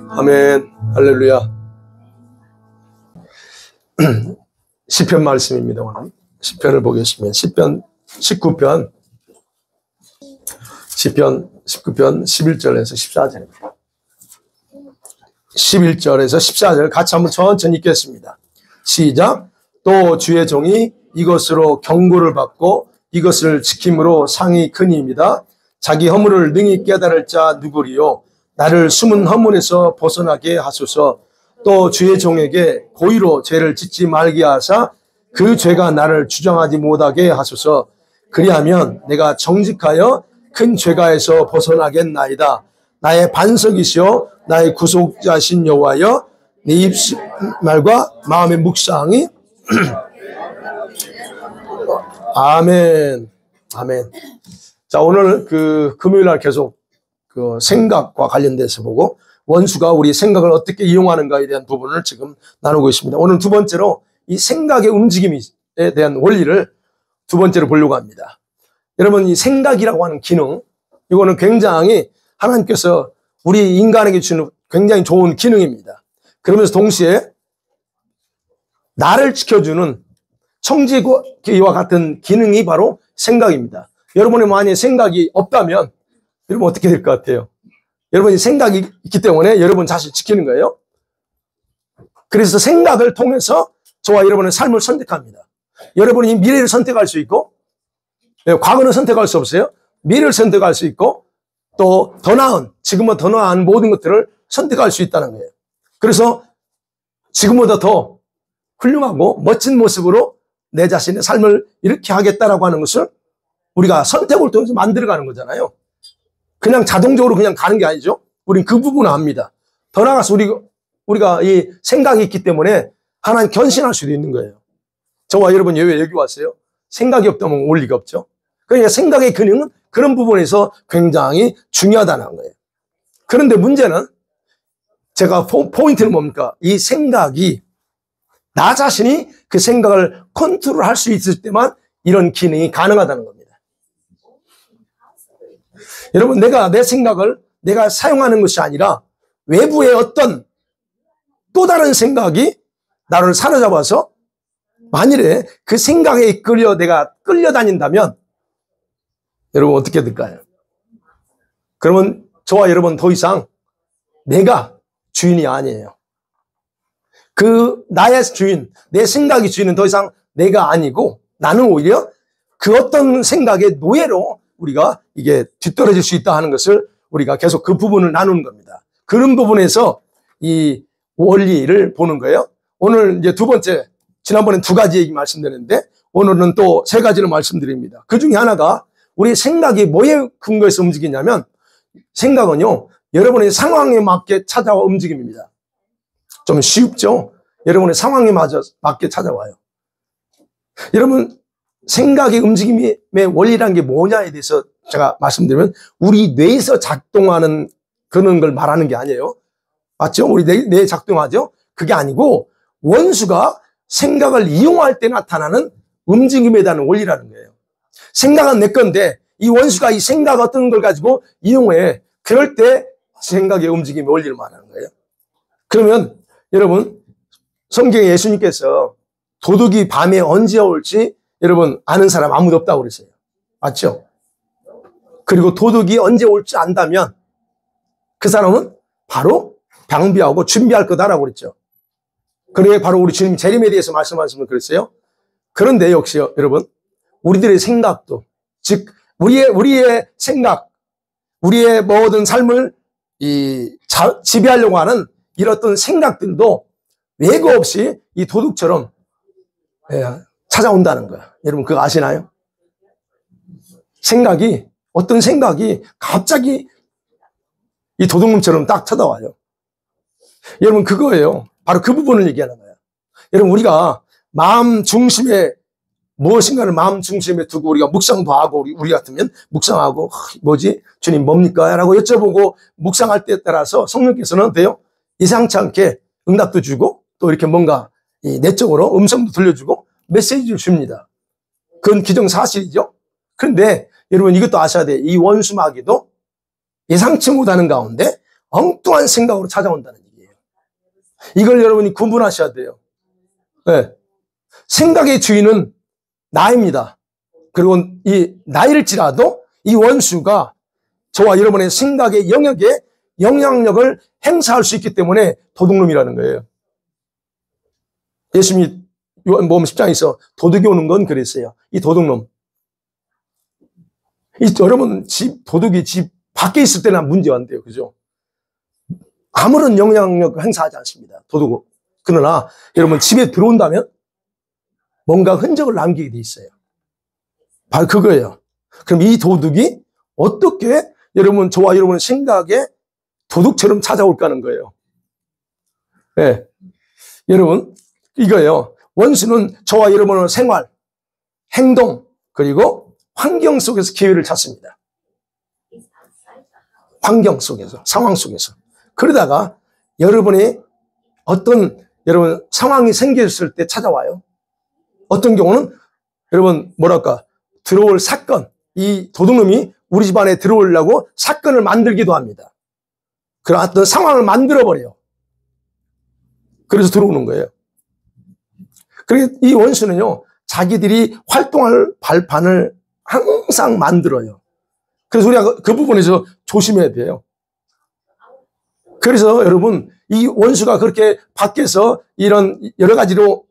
아멘. 할렐루야. 시편 말씀입니다. 오늘 시편을 보겠습니다. 시편 19편 11절에서 14절입니다. 11절에서 14절 같이 한번 천천히 읽겠습니다. 시작. 또 주의 종이 이것으로 경고를 받고 이것을 지킴으로 상이 크니이다. 자기 허물을 능히 깨달을 자 누구리요. 나를 숨은 허물에서 벗어나게 하소서. 또 주의 종에게 고의로 죄를 짓지 말게 하사 그 죄가 나를 주장하지 못하게 하소서. 그리하면 내가 정직하여 큰 죄가에서 벗어나겠나이다. 나의 반석이시여 나의 구속자신 여호와여 네 입말과 마음의 묵상이 아멘. 아멘. 자, 오늘 금요일 날 계속 생각과 관련돼서 보고 원수가 우리 생각을 어떻게 이용하는가에 대한 부분을 지금 나누고 있습니다. 오늘 두 번째로 이 생각의 움직임에 대한 원리를 두 번째로 보려고 합니다. 여러분, 이 생각이라고 하는 기능, 이거는 굉장히 하나님께서 우리 인간에게 주는 굉장히 좋은 기능입니다. 그러면서 동시에 나를 지켜주는 청지기와 같은 기능이 바로 생각입니다. 여러분의 만약에 생각이 없다면 여러분 어떻게 될 것 같아요? 여러분이 생각이 있기 때문에 여러분 자신을 지키는 거예요. 그래서 생각을 통해서 저와 여러분의 삶을 선택합니다. 여러분이 미래를 선택할 수 있고 과거는 선택할 수 없어요. 미래를 선택할 수 있고 또 더 나은, 지금보다 더 나은 모든 것들을 선택할 수 있다는 거예요. 그래서 지금보다 더 훌륭하고 멋진 모습으로 내 자신의 삶을 이렇게 하겠다라고 하는 것을 우리가 선택을 통해서 만들어가는 거잖아요. 그냥 자동적으로 그냥 가는 게 아니죠. 우린 그 부분을 압니다. 더 나아가서 우리가 이 생각이 있기 때문에 하나님 견신할 수도 있는 거예요. 저와 여러분이 왜 여기 왔어요? 생각이 없다면 올 리가 없죠. 그러니까 생각의 기능은 그런 부분에서 굉장히 중요하다는 거예요. 그런데 문제는 제가 포인트는 뭡니까? 이 생각이 나 자신이 그 생각을 컨트롤할 수 있을 때만 이런 기능이 가능하다는 겁니다. 여러분, 내 생각을 내가 사용하는 것이 아니라 외부의 어떤 또 다른 생각이 나를 사로잡아서 만일에 그 생각에 이끌려 내가 끌려다닌다면 여러분 어떻게 될까요? 그러면 저와 여러분 더 이상 내가 주인이 아니에요. 나의 주인, 내 생각이 주인은 더 이상 내가 아니고 나는 오히려 그 어떤 생각의 노예로 우리가 이게 뒤떨어질 수 있다 하는 것을 우리가 계속 그 부분을 나누는 겁니다. 그런 부분에서 이 원리를 보는 거예요. 오늘 이제 두 번째, 지난번엔 두 가지 얘기 말씀드렸는데 오늘은 또 세 가지를 말씀드립니다. 그 중에 하나가 우리 생각이 뭐에 근거해서 움직이냐면 생각은요, 여러분의 상황에 맞게 찾아와 움직임입니다. 좀 쉽죠? 여러분의 상황에 맞게 찾아와요. 여러분, 생각의 움직임의 원리라는 게 뭐냐에 대해서 제가 말씀드리면 우리 뇌에서 작동하는 그런 걸 말하는 게 아니에요. 맞죠? 우리 뇌에 작동하죠? 그게 아니고 원수가 생각을 이용할 때 나타나는 움직임에 대한 원리라는 거예요. 생각은 내 건데 이 원수가 이 생각 어떤 걸 가지고 이용해. 그럴 때 생각의 움직임의 원리를 말하는 거예요. 그러면 여러분, 성경에 예수님께서 도둑이 밤에 언제 올지 여러분 아는 사람 아무도 없다고 그랬어요. 맞죠? 그리고 도둑이 언제 올지 안다면 그 사람은 바로 방비하고 준비할 거다라고 그랬죠. 그래 바로 우리 주님 재림에 대해서 말씀하시면 그랬어요. 그런데 역시 여러분, 우리들의 생각도, 즉 우리의 생각, 우리의 모든 삶을 지배하려고 하는 이런 어떤 생각들도 예고 없이 이 도둑처럼 찾아온다는 거야. 여러분 그거 아시나요? 어떤 생각이 갑자기 이 도둑놈처럼 딱 쳐다와요. 여러분 그거예요. 바로 그 부분을 얘기하는 거예요. 여러분 우리가 마음 중심에 무엇인가를 마음 중심에 두고 우리가 묵상도 하고 우리 같으면 묵상하고 뭐지? 주님 뭡니까? 라고 여쭤보고 묵상할 때에 따라서 성령께서는 어때요? 예상치 않게 응답도 주고 또 이렇게 뭔가 내적으로 음성도 들려주고 메시지를 줍니다. 그건 기정사실이죠. 그런데 여러분 이것도 아셔야 돼요. 이 원수마귀도 예상치 못하는 가운데 엉뚱한 생각으로 찾아온다는 얘기예요. 이걸 여러분이 구분하셔야 돼요. 네. 생각의 주인은 나입니다. 그리고 이 나일지라도 이 원수가 저와 여러분의 생각의 영역에 영향력을 행사할 수 있기 때문에 도둑놈이라는 거예요. 예수님이 요한복음 10장에서 도둑이 오는 건 그랬어요. 이 도둑놈. 여러분 도둑이 집 밖에 있을 때나 문제 안 돼요. 그죠? 아무런 영향력을 행사하지 않습니다. 도둑은. 그러나 여러분 집에 들어온다면 뭔가 흔적을 남기게 돼 있어요. 바로 그거예요. 그럼 이 도둑이 어떻게 여러분 저와 여러분의 생각에 도둑처럼 찾아올까 하는 거예요. 네. 여러분 이거예요. 원수는 저와 여러분의 생활, 행동 그리고 환경 속에서 기회를 찾습니다. 환경 속에서, 상황 속에서. 그러다가 여러분이 어떤 여러분 상황이 생겼을 때 찾아와요. 어떤 경우는 여러분 뭐랄까 들어올 사건, 이 도둑놈이 우리 집 안에 들어오려고 사건을 만들기도 합니다. 그런 어떤 상황을 만들어버려요. 그래서 들어오는 거예요. 그래서 이 원수는요, 자기들이 활동할 발판을 항상 만들어요. 그래서 우리가 그 부분에서 조심해야 돼요. 그래서 여러분, 이 원수가 그렇게 밖에서 이런 여러 가지로,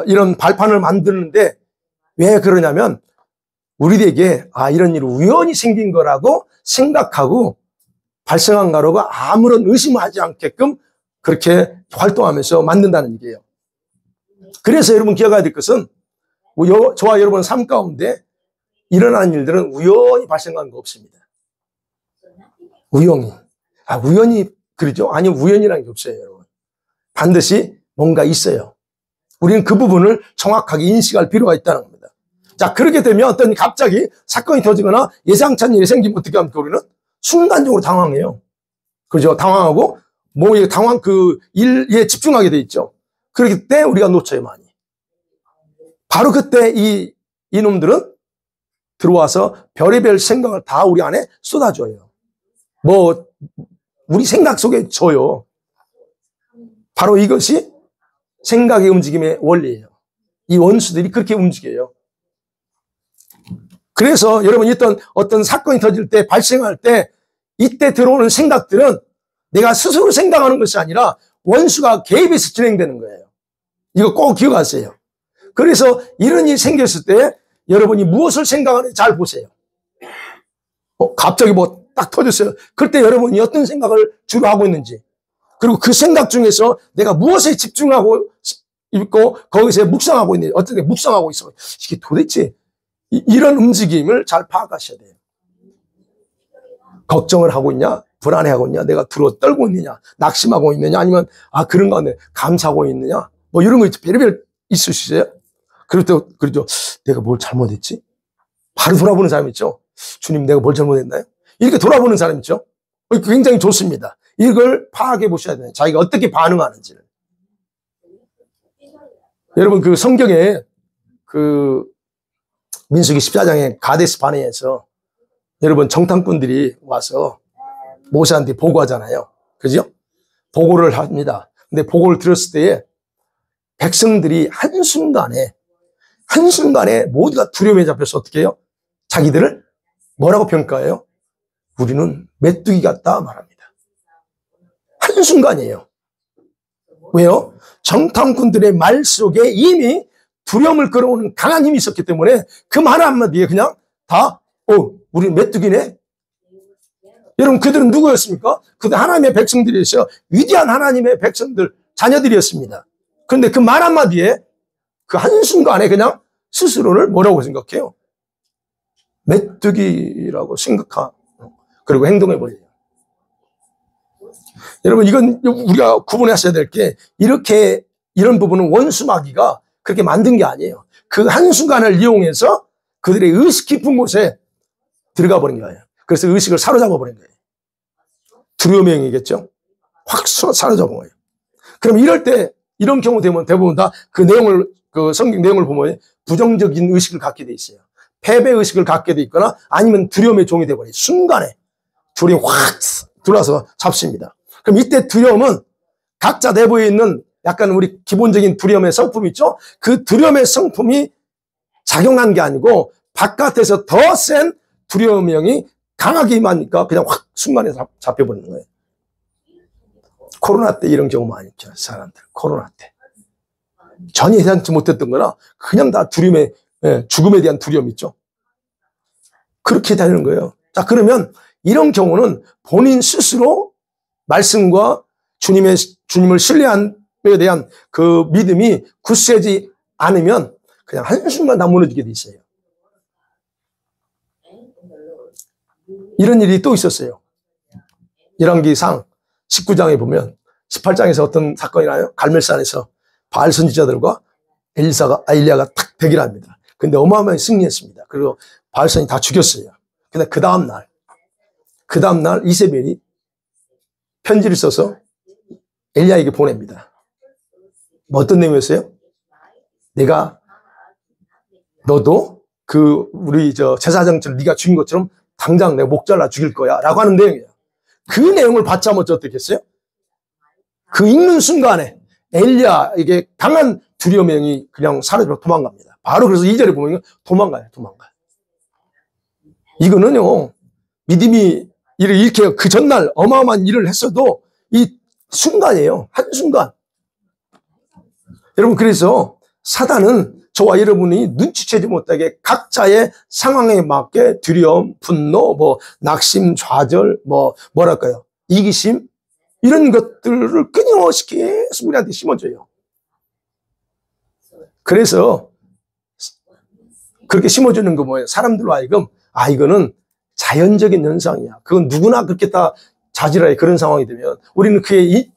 이런 발판을 만드는데 왜 그러냐면, 우리에게, 이런 일이 우연히 생긴 거라고 생각하고 발생한 거라고 아무런 의심하지 않게끔 그렇게 활동하면서 만든다는 얘기예요. 그래서 여러분 기억해야 될 것은 저와 여러분 삶 가운데 일어나는 일들은 우연히 발생한 거 없습니다. 우연히. 우연히 그러죠? 아니, 우연이라는 게 없어요, 여러분. 반드시 뭔가 있어요. 우리는 그 부분을 정확하게 인식할 필요가 있다는 겁니다. 자, 그렇게 되면 어떤 갑자기 사건이 터지거나 예상치 않은 일이 생기면 어떻게 합니까? 우리는 순간적으로 당황해요. 그죠? 당황하고, 그 일에 집중하게 돼 있죠. 그렇기 때문에 우리가 놓쳐요, 많이. 바로 그때 이놈들은 들어와서 별의별 생각을 다 우리 안에 쏟아줘요. 우리 생각 속에 줘요. 바로 이것이 생각의 움직임의 원리예요. 이 원수들이 그렇게 움직여요. 그래서 여러분 어떤 사건이 터질 때, 발생할 때, 이때 들어오는 생각들은 내가 스스로 생각하는 것이 아니라 원수가 개입해서 진행되는 거예요. 이거 꼭 기억하세요. 그래서 이런 일이 생겼을 때 여러분이 무엇을 생각하는지 잘 보세요. 갑자기 딱 터졌어요. 그때 여러분이 어떤 생각을 주로 하고 있는지, 그리고 그 생각 중에서 내가 무엇에 집중하고 있고 거기서 묵상하고 있는지, 어떻게 묵상하고 있어. 이게 도대체 이런 움직임을 잘 파악하셔야 돼요. 걱정을 하고 있냐, 불안해하고 있냐, 내가 두려워 떨고 있느냐, 낙심하고 있느냐, 아니면 그런 가운데 감사하고 있느냐, 이런 거 별의별 있을 수 있어요. 그렇죠. 내가 뭘 잘못했지? 바로 돌아보는 사람 있죠. 주님, 내가 뭘 잘못했나요? 이렇게 돌아보는 사람 있죠. 굉장히 좋습니다. 이걸 파악해 보셔야 돼요. 자기가 어떻게 반응하는지를. 여러분, 그 성경에 민수기 14장에 가데스 바네에서 여러분 정탐꾼들이 와서 모세한테 보고하잖아요. 그죠? 보고를 합니다. 근데 보고를 들었을 때에 백성들이 한순간에 모두가 두려움에 잡혀서 어떻게 해요? 자기들을 뭐라고 평가해요? 우리는 메뚜기 같다 말합니다. 한순간이에요. 왜요? 정탐꾼들의 말 속에 이미 두려움을 끌어오는 강한 힘이 있었기 때문에 그 말 한마디에 그냥 다 우리는 메뚜기네. 여러분, 그들은 누구였습니까? 그들 하나님의 백성들이었어요. 위대한 하나님의 백성들, 자녀들이었습니다. 그런데 그 말 한마디에 그 한순간에 그냥 스스로를 뭐라고 생각해요? 메뚜기라고 생각하고 그리고 행동해버려요. 여러분, 이건 우리가 구분하셔야 될 게, 이런 부분은 원수마귀가 그렇게 만든 게 아니에요. 그 한순간을 이용해서 그들의 의식 깊은 곳에 들어가 버린 거예요. 그래서 의식을 사로잡아 버린 거예요. 두려움의 영이겠죠? 확 사로잡은 거예요. 그럼 이런 경우 되면 대부분 다 그 성경 내용을 보면 부정적인 의식을 갖게 돼 있어요. 패배 의식을 갖게 돼 있거나 아니면 두려움의 종이 돼 버려요. 순간에 두려움이 확 들어와서 잡습니다. 그럼 이때 두려움은 각자 내부에 있는 약간 우리 기본적인 두려움의 성품 있죠? 그 두려움의 성품이 작용한 게 아니고 바깥에서 더 센 두려움의 영이 강하게 임하니까 그냥 확 순간에 잡혀버리는 거예요. 코로나 때 이런 경우 많이 있죠. 사람들 코로나 때 전혀 예상치 못했던 거나 그냥 다 두려움에, 죽음에 대한 두려움 있죠. 그렇게 되는 거예요. 자, 그러면 이런 경우는 본인 스스로 말씀과 주님을 신뢰함에 대한 그 믿음이 굳세지 않으면 그냥 한순간 다 무너지게 돼 있어요. 이런 일이 또 있었어요. 열왕기상 19장에 보면 18장에서 어떤 사건이 나요? 갈멜산에서 바알 선지자들과 엘리야가 탁 대결합니다. 근데 어마어마하게 승리했습니다. 그리고 바알 선이 다 죽였어요. 근데 그 다음날 이세벨이 편지를 써서 엘리야에게 보냅니다. 뭐 어떤 내용이었어요? 너도 우리 제사장처럼 네가 죽인 것처럼 당장 내가 목 잘라 죽일 거야 라고 하는 내용이에요. 그 내용을 받자마자 어떻게 했어요? 그 읽는 순간에 엘리야에게 강한 두려움의 영이 그냥 사라지고 도망갑니다. 바로 그래서 2절에 보면 도망가요. 이거는요, 믿음이 이렇게 그 전날 어마어마한 일을 했어도 이 순간이에요. 한순간. 여러분, 그래서 사단은 저와 여러분이 눈치채지 못하게 각자의 상황에 맞게 두려움, 분노, 낙심, 좌절, 뭐랄까요? 이기심, 이런 것들을 끊임없이 계속 우리한테 심어줘요. 그래서 그렇게 심어주는 거 뭐예요? 사람들로 하여금, 이거는 자연적인 현상이야. 그건 누구나 그렇게 다 자질하에 그런 상황이 되면 우리는 그게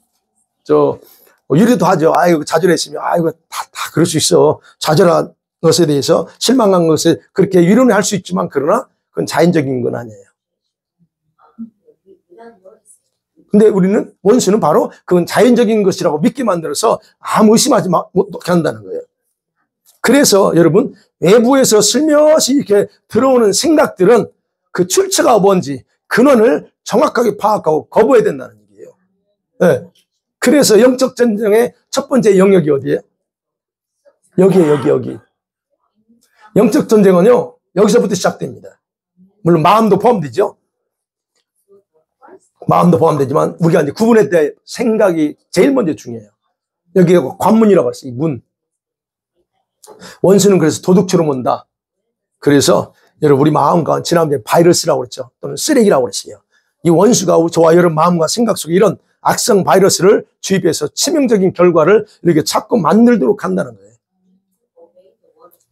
유리도 하죠. 자질했으면, 이거 다 그럴 수 있어. 좌절한 것에 대해서 실망한 것에 그렇게 위로는 할 수 있지만 그러나 그건 자연적인 건 아니에요. 근데 우리는 원수는 바로 그건 자연적인 것이라고 믿게 만들어서 아무 의심하지 못하게 한다는 거예요. 그래서 여러분 외부에서 슬며시 이렇게 들어오는 생각들은 그 출처가 뭔지 근원을 정확하게 파악하고 거부해야 된다는 얘기예요. 네. 그래서 영적 전쟁의 첫 번째 영역이 어디예요? 여기. 영적 전쟁은요, 여기서부터 시작됩니다. 물론 마음도 포함되죠. 마음도 포함되지만 우리가 이제 구분할 때 생각이 제일 먼저 중요해요. 여기가 관문이라고 했어요. 이 문. 원수는 그래서 도둑처럼 온다. 그래서 여러분 우리 마음과 지난번에 바이러스라고 그랬죠. 또는 쓰레기라고 그랬어요. 이 원수가 저와 여러분 마음과 생각 속에 이런 악성 바이러스를 주입해서 치명적인 결과를 이렇게 자꾸 만들도록 한다는 거예요.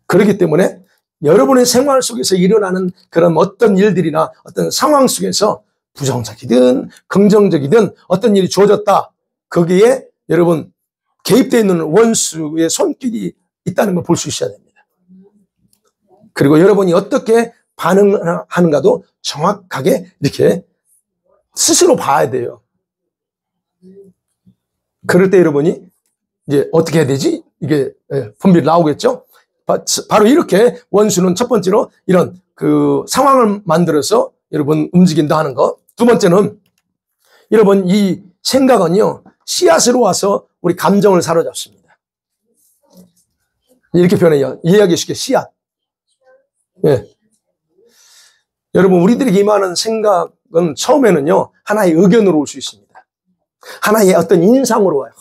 그렇기 때문에 여러분의 생활 속에서 일어나는 그런 어떤 일들이나 어떤 상황 속에서 부정적이든 긍정적이든 어떤 일이 주어졌다. 거기에 여러분 개입되어 있는 원수의 손길이 있다는 걸 볼 수 있어야 됩니다. 그리고 여러분이 어떻게 반응하는가도 정확하게 이렇게 스스로 봐야 돼요. 그럴 때 여러분이 이제 어떻게 해야 되지? 이게 분별이 나오겠죠? 바로 이렇게 원수는 첫 번째로 이런 그 상황을 만들어서 여러분 움직인다 하는 것. 두 번째는 여러분 이 생각은요 씨앗으로 와서 우리 감정을 사로잡습니다. 이렇게 표현해요. 이해하기 쉽게 씨앗. 예. 여러분 우리들에게 임하는 생각은 처음에는요 하나의 의견으로 올 수 있습니다. 하나의 어떤 인상으로 와요.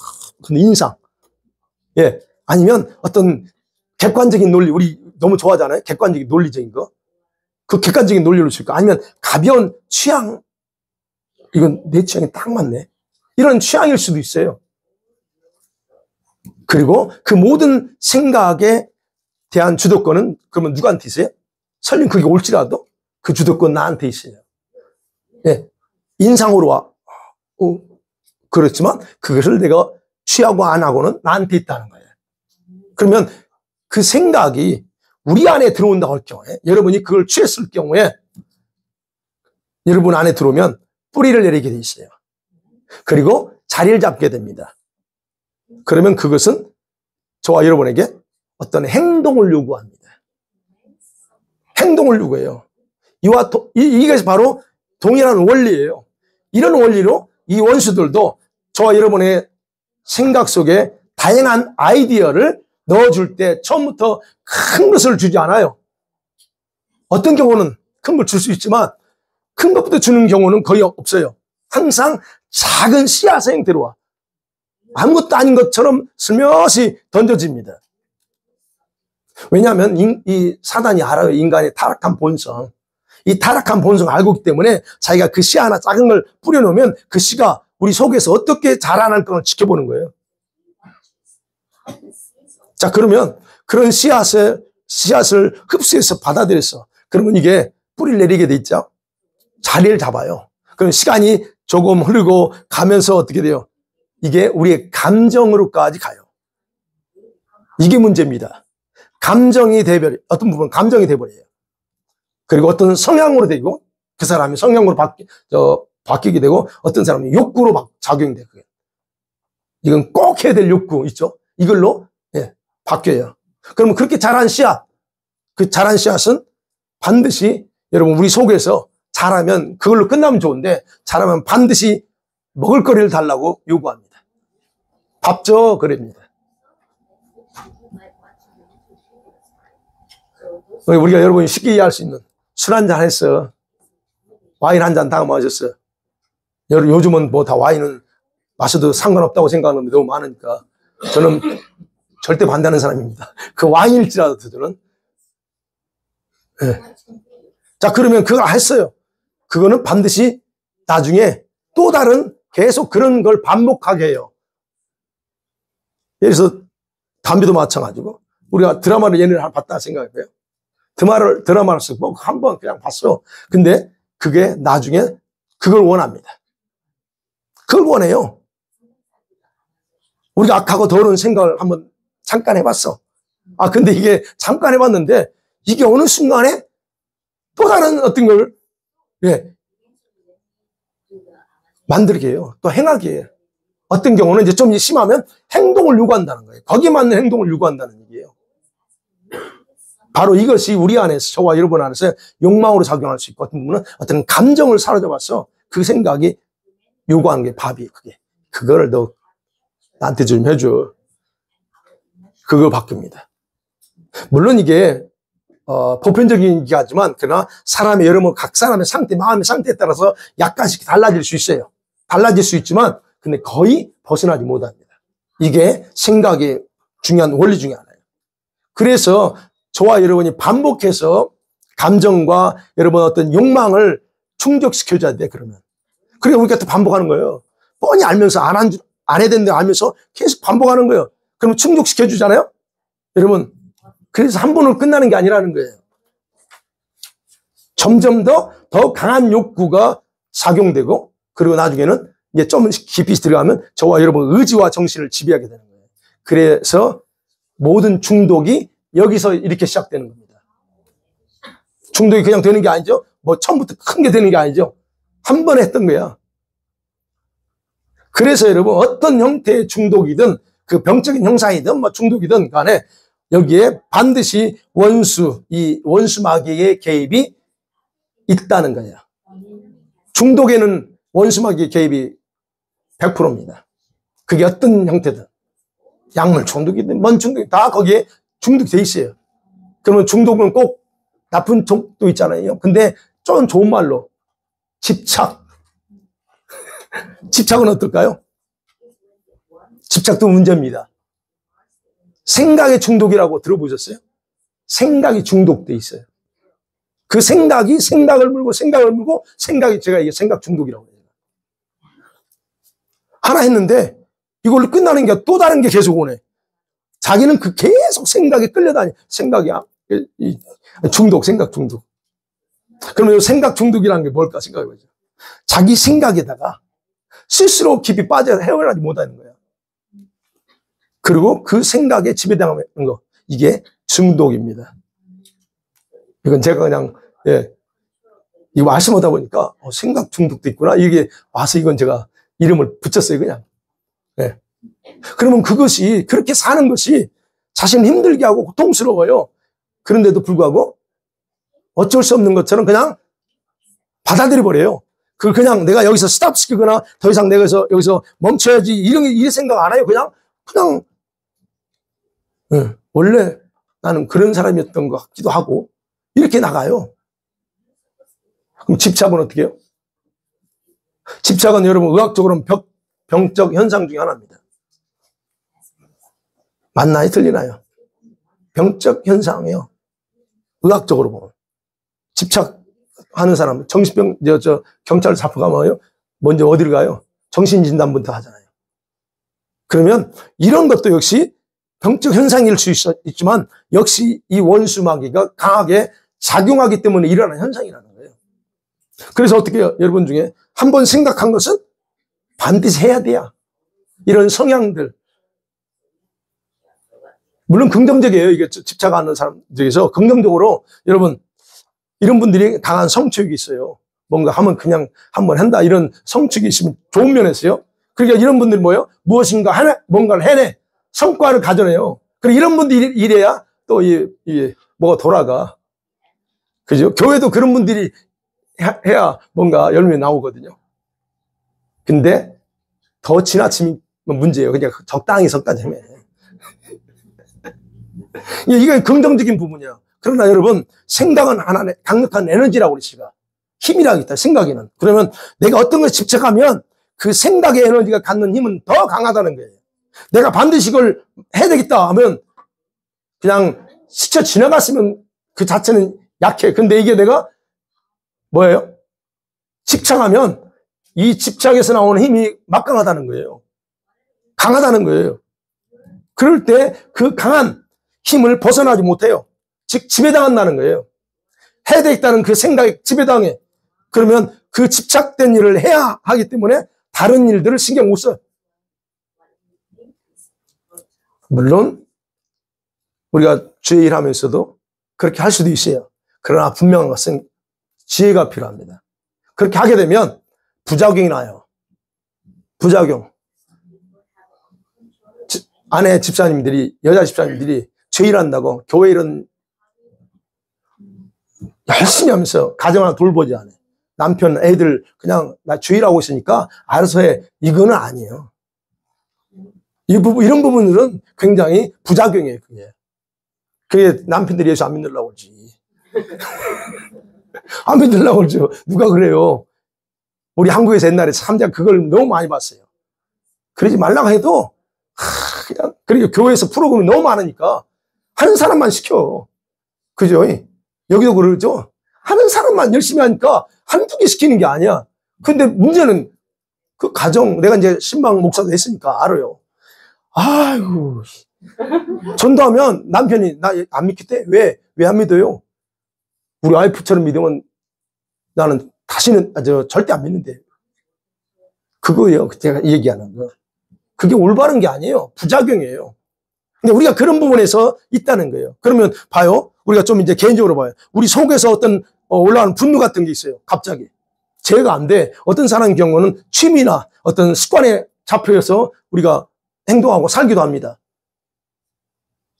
어떤 인상. 예. 아니면 어떤 객관적인 논리, 우리 너무 좋아하잖아요. 객관적인 논리적인 거. 그 객관적인 논리를 올 수 있고, 아니면 가벼운 취향. 이건 내 취향에 딱 맞네. 이런 취향일 수도 있어요. 그리고 그 모든 생각에 대한 주도권은 그러면 누구한테 있어요? 설령 그게 옳지라도 그 주도권 나한테 있어요. 예. 인상으로 와. 그렇지만 그것을 내가 취하고 안 하고는 나한테 있다는 거예요. 그러면 그 생각이 우리 안에 들어온다고 할 경우에 여러분이 그걸 취했을 경우에 여러분 안에 들어오면 뿌리를 내리게 돼 있어요. 그리고 자리를 잡게 됩니다. 그러면 그것은 저와 여러분에게 어떤 행동을 요구합니다. 행동을 요구해요. 이게 바로 동일한 원리예요. 이런 원리로 이 원수들도 저와 여러분의 생각 속에 다양한 아이디어를 넣어줄 때 처음부터 큰 것을 주지 않아요. 어떤 경우는 큰 걸 줄 수 있지만 큰 것부터 주는 경우는 거의 없어요. 항상 작은 씨앗의 형태로 와. 아무것도 아닌 것처럼 슬며시 던져집니다. 왜냐하면 이 사단이 알아요. 인간의 타락한 본성. 이 타락한 본성을 알고 있기 때문에 자기가 그 씨 하나 작은 걸 뿌려놓으면 그 씨가 우리 속에서 어떻게 자라날 걸 지켜보는 거예요. 자, 그러면 그런 씨앗을 흡수해서 받아들였어. 그러면 이게 뿌리를 내리게 돼 있죠. 자리를 잡아요. 그럼 시간이 조금 흐르고 가면서 어떻게 돼요? 이게 우리의 감정으로까지 가요. 이게 문제입니다. 감정이 돼버려. 어떤 부분은 감정이 돼버려요. 그리고 어떤 성향으로 되고 그 사람이 성향으로 바뀌게 되고 어떤 사람이 욕구로 작용이 돼요. 이건 꼭 해야 될 욕구 있죠. 이걸로 바뀌어요. 그러면 그렇게 자란 씨앗, 그 자란 씨앗은 반드시 여러분 우리 속에서 자라면 그걸로 끝나면 좋은데 자라면 반드시 먹을거리를 달라고 요구합니다. 밥 줘 그럽니다. 우리가 여러분이 쉽게 이해할 수 있는 술 한잔 했어. 와인 한 잔 다 마셨어. 요즘은 뭐 다 와인은 마셔도 상관없다고 생각하는 게 너무 많으니까 저는 절대 반대하는 사람입니다. 그 와인일지라도 저는. 네. 자, 그러면 그걸 했어요. 그거는 반드시 나중에 또 다른 계속 그런 걸 반복하게 해요. 예를 들어서 담배도 마찬가지고 우리가 드라마를 예전에 봤다 생각해요. 드라마를 쓰고 한번 그냥 봤어. 근데 그게 나중에 그걸 원합니다. 그걸 원해요. 우리가 악하고 더러운 생각을 한번 잠깐 해봤어. 근데 이게 잠깐 해봤는데 이게 어느 순간에 또 다른 어떤 걸 만들게 해요. 또 행하게 해요. 어떤 경우는 이제 좀 심하면 행동을 요구한다는 거예요. 거기에 맞는 행동을 요구한다는 얘기예요. 바로 이것이 우리 안에서, 저와 여러분 안에서 욕망으로 작용할 수 있고, 어떤 부분은 어떤 감정을 사로잡아서 그 생각이 요구하는 게 밥이 그거를 너 나한테 좀 해줘. 그거 바뀝니다. 물론 이게 보편적인 얘기하지만 그러나 사람의 여러분 각 사람의 상태, 마음의 상태에 따라서 약간씩 달라질 수 있어요. 달라질 수 있지만 근데 거의 벗어나지 못합니다. 이게 생각의 중요한 원리 중에 하나예요. 그래서 저와 여러분이 반복해서 감정과 여러분 어떤 욕망을 충족시켜줘야 돼. 그러면 그래 우리가 또 반복하는 거예요. 뻔히 알면서 안 해야 되는데 알면서 계속 반복하는 거예요. 그러면 충족시켜주잖아요. 여러분 그래서 한 번으로 끝나는 게 아니라는 거예요. 점점 더 강한 욕구가 작용되고 그리고 나중에는 이제 좀 깊이 들어가면 저와 여러분 의지와 정신을 지배하게 되는 거예요. 그래서 모든 중독이 여기서 이렇게 시작되는 겁니다. 중독이 그냥 되는 게 아니죠. 뭐 처음부터 큰 게 되는 게 아니죠. 한 번에 했던 거야. 그래서 여러분 어떤 형태의 중독이든 그 병적인 형상이든 뭐 중독이든 간에 여기에 반드시 이 원수 마귀의 개입이 있다는 거예요. 중독에는 원수 마귀의 개입이 100%입니다. 그게 어떤 형태든 약물 중독이든 뭔 중독이든 다 거기에 중독돼 있어요. 그러면 중독은 꼭 나쁜 쪽도 있잖아요. 근데 좀 좋은 말로 집착. 집착은 어떨까요? 집착도 문제입니다. 생각의 중독이라고 들어보셨어요? 생각이 중독돼 있어요. 그 생각이 생각을 물고 생각이 제가 이게 생각 중독이라고 해요. 하나 했는데 이걸로 끝나는 게 또 다른 게 계속 오네. 자기는 그 계속 생각에 끌려다니. 생각 중독. 그러면 이 생각 중독이라는 게 뭘까 생각해보죠. 자기 생각에다가 스스로 깊이 빠져 헤어나지 못하는 거야. 그리고 그 생각에 지배당하는 거. 이게 중독입니다. 이건 제가 그냥, 이거 말씀하다 보니까, 생각 중독도 있구나. 이게 와서 이건 제가 이름을 붙였어요, 그냥. 그러면 그것이, 그렇게 사는 것이 자신을 힘들게 하고 고통스러워요. 그런데도 불구하고 어쩔 수 없는 것처럼 그냥 받아들여 버려요. 그냥 내가 여기서 스탑 시키거나 더 이상 내가 여기서 멈춰야지 이 생각 안 해요. 그냥, 원래 나는 그런 사람이었던 것 같기도 하고, 이렇게 나가요. 그럼 집착은 어떻게 해요? 집착은 여러분, 의학적으로는 병적 현상 중에 하나입니다. 맞나요? 틀리나요? 병적 현상이에요. 의학적으로 보면. 집착하는 사람, 정신병, 경찰 잡혀가면 먼저 어디를 가요? 정신진단부터 하잖아요. 그러면 이런 것도 역시 병적 현상일 수 있지만 역시 이 원수마귀가 강하게 작용하기 때문에 일어나는 현상이라는 거예요. 그래서 어떻게 해요? 여러분 중에 한번 생각한 것은 반드시 해야 돼요. 이런 성향들. 물론 긍정적이에요. 이게 집착하는 사람 중에서 긍정적으로 여러분 이런 분들이 강한 성취욕이 있어요. 뭔가 하면 그냥 한번 한다. 이런 성취욕이 있으면 좋은 면에서요. 그러니까 이런 분들이 뭐예요? 무엇인가 뭔가를 해내. 성과를 가져내요. 그리고 이런 분들이 이래야 또 뭐가 돌아가. 그죠? 교회도 그런 분들이 해야 뭔가 열매 나오거든요. 근데 더 지나치면 문제예요. 그냥 적당히 성까지 해내. 이게 긍정적인 부분이야. 그러나 여러분, 생각은 하나의 강력한 에너지라고 그러시가. 힘이라고 있다, 생각에는. 그러면 내가 어떤 것에 집착하면 그 생각의 에너지가 갖는 힘은 더 강하다는 거예요. 내가 반드시 이걸 해야 되겠다 하면 그냥 스쳐 지나갔으면 그 자체는 약해. 근데 이게 내가 뭐예요? 집착하면 이 집착에서 나오는 힘이 막강하다는 거예요. 강하다는 거예요. 그럴 때 그 강한 힘을 벗어나지 못해요. 즉 지배당한다는 거예요. 해야 되겠다는 그 생각에 지배당해. 그러면 그 집착된 일을 해야 하기 때문에 다른 일들을 신경 못 써요. 물론 우리가 주의 일하면서도 그렇게 할 수도 있어요. 그러나 분명한 것은 지혜가 필요합니다. 그렇게 하게 되면 부작용이 나요. 부작용. 아내 집사님들이, 여자 집사님들이 주일 한다고 교회 일은 열심히 하면서 가정 하나 돌보지 않아요. 남편, 애들 그냥 나 주일하고 있으니까 알아서 해. 이거는 아니에요. 이런 부분들은 굉장히 부작용이에요. 그게 남편들이 예수 안 믿으려고 그러지. 안 믿으려고 그러죠. 누가 그래요? 우리 한국에서 옛날에 참 그걸 너무 많이 봤어요. 그러지 말라고 해도 그냥 그리고 교회에서 프로그램이 너무 많으니까 하는 사람만 시켜. 그죠? 여기도 그러죠? 하는 사람만 열심히 하니까 한두 개 시키는 게 아니야. 근데 문제는 그 가정, 내가 이제 신방 목사도 했으니까 알아요. 아이고. 전도하면 남편이 나 안 믿겠대? 왜 안 믿어요? 우리 와이프처럼 믿으면 나는 다시는, 절대 안 믿는데. 그거예요. 제가 얘기하는 거. 그게 올바른 게 아니에요. 부작용이에요. 근데 우리가 그런 부분에서 있다는 거예요. 그러면 봐요. 우리가 좀 이제 개인적으로 봐요. 우리 속에서 어떤 올라오는 분노 같은 게 있어요. 갑자기. 제가 안 돼. 어떤 사람의 경우는 취미나 어떤 습관에 잡혀서 우리가 행동하고 살기도 합니다.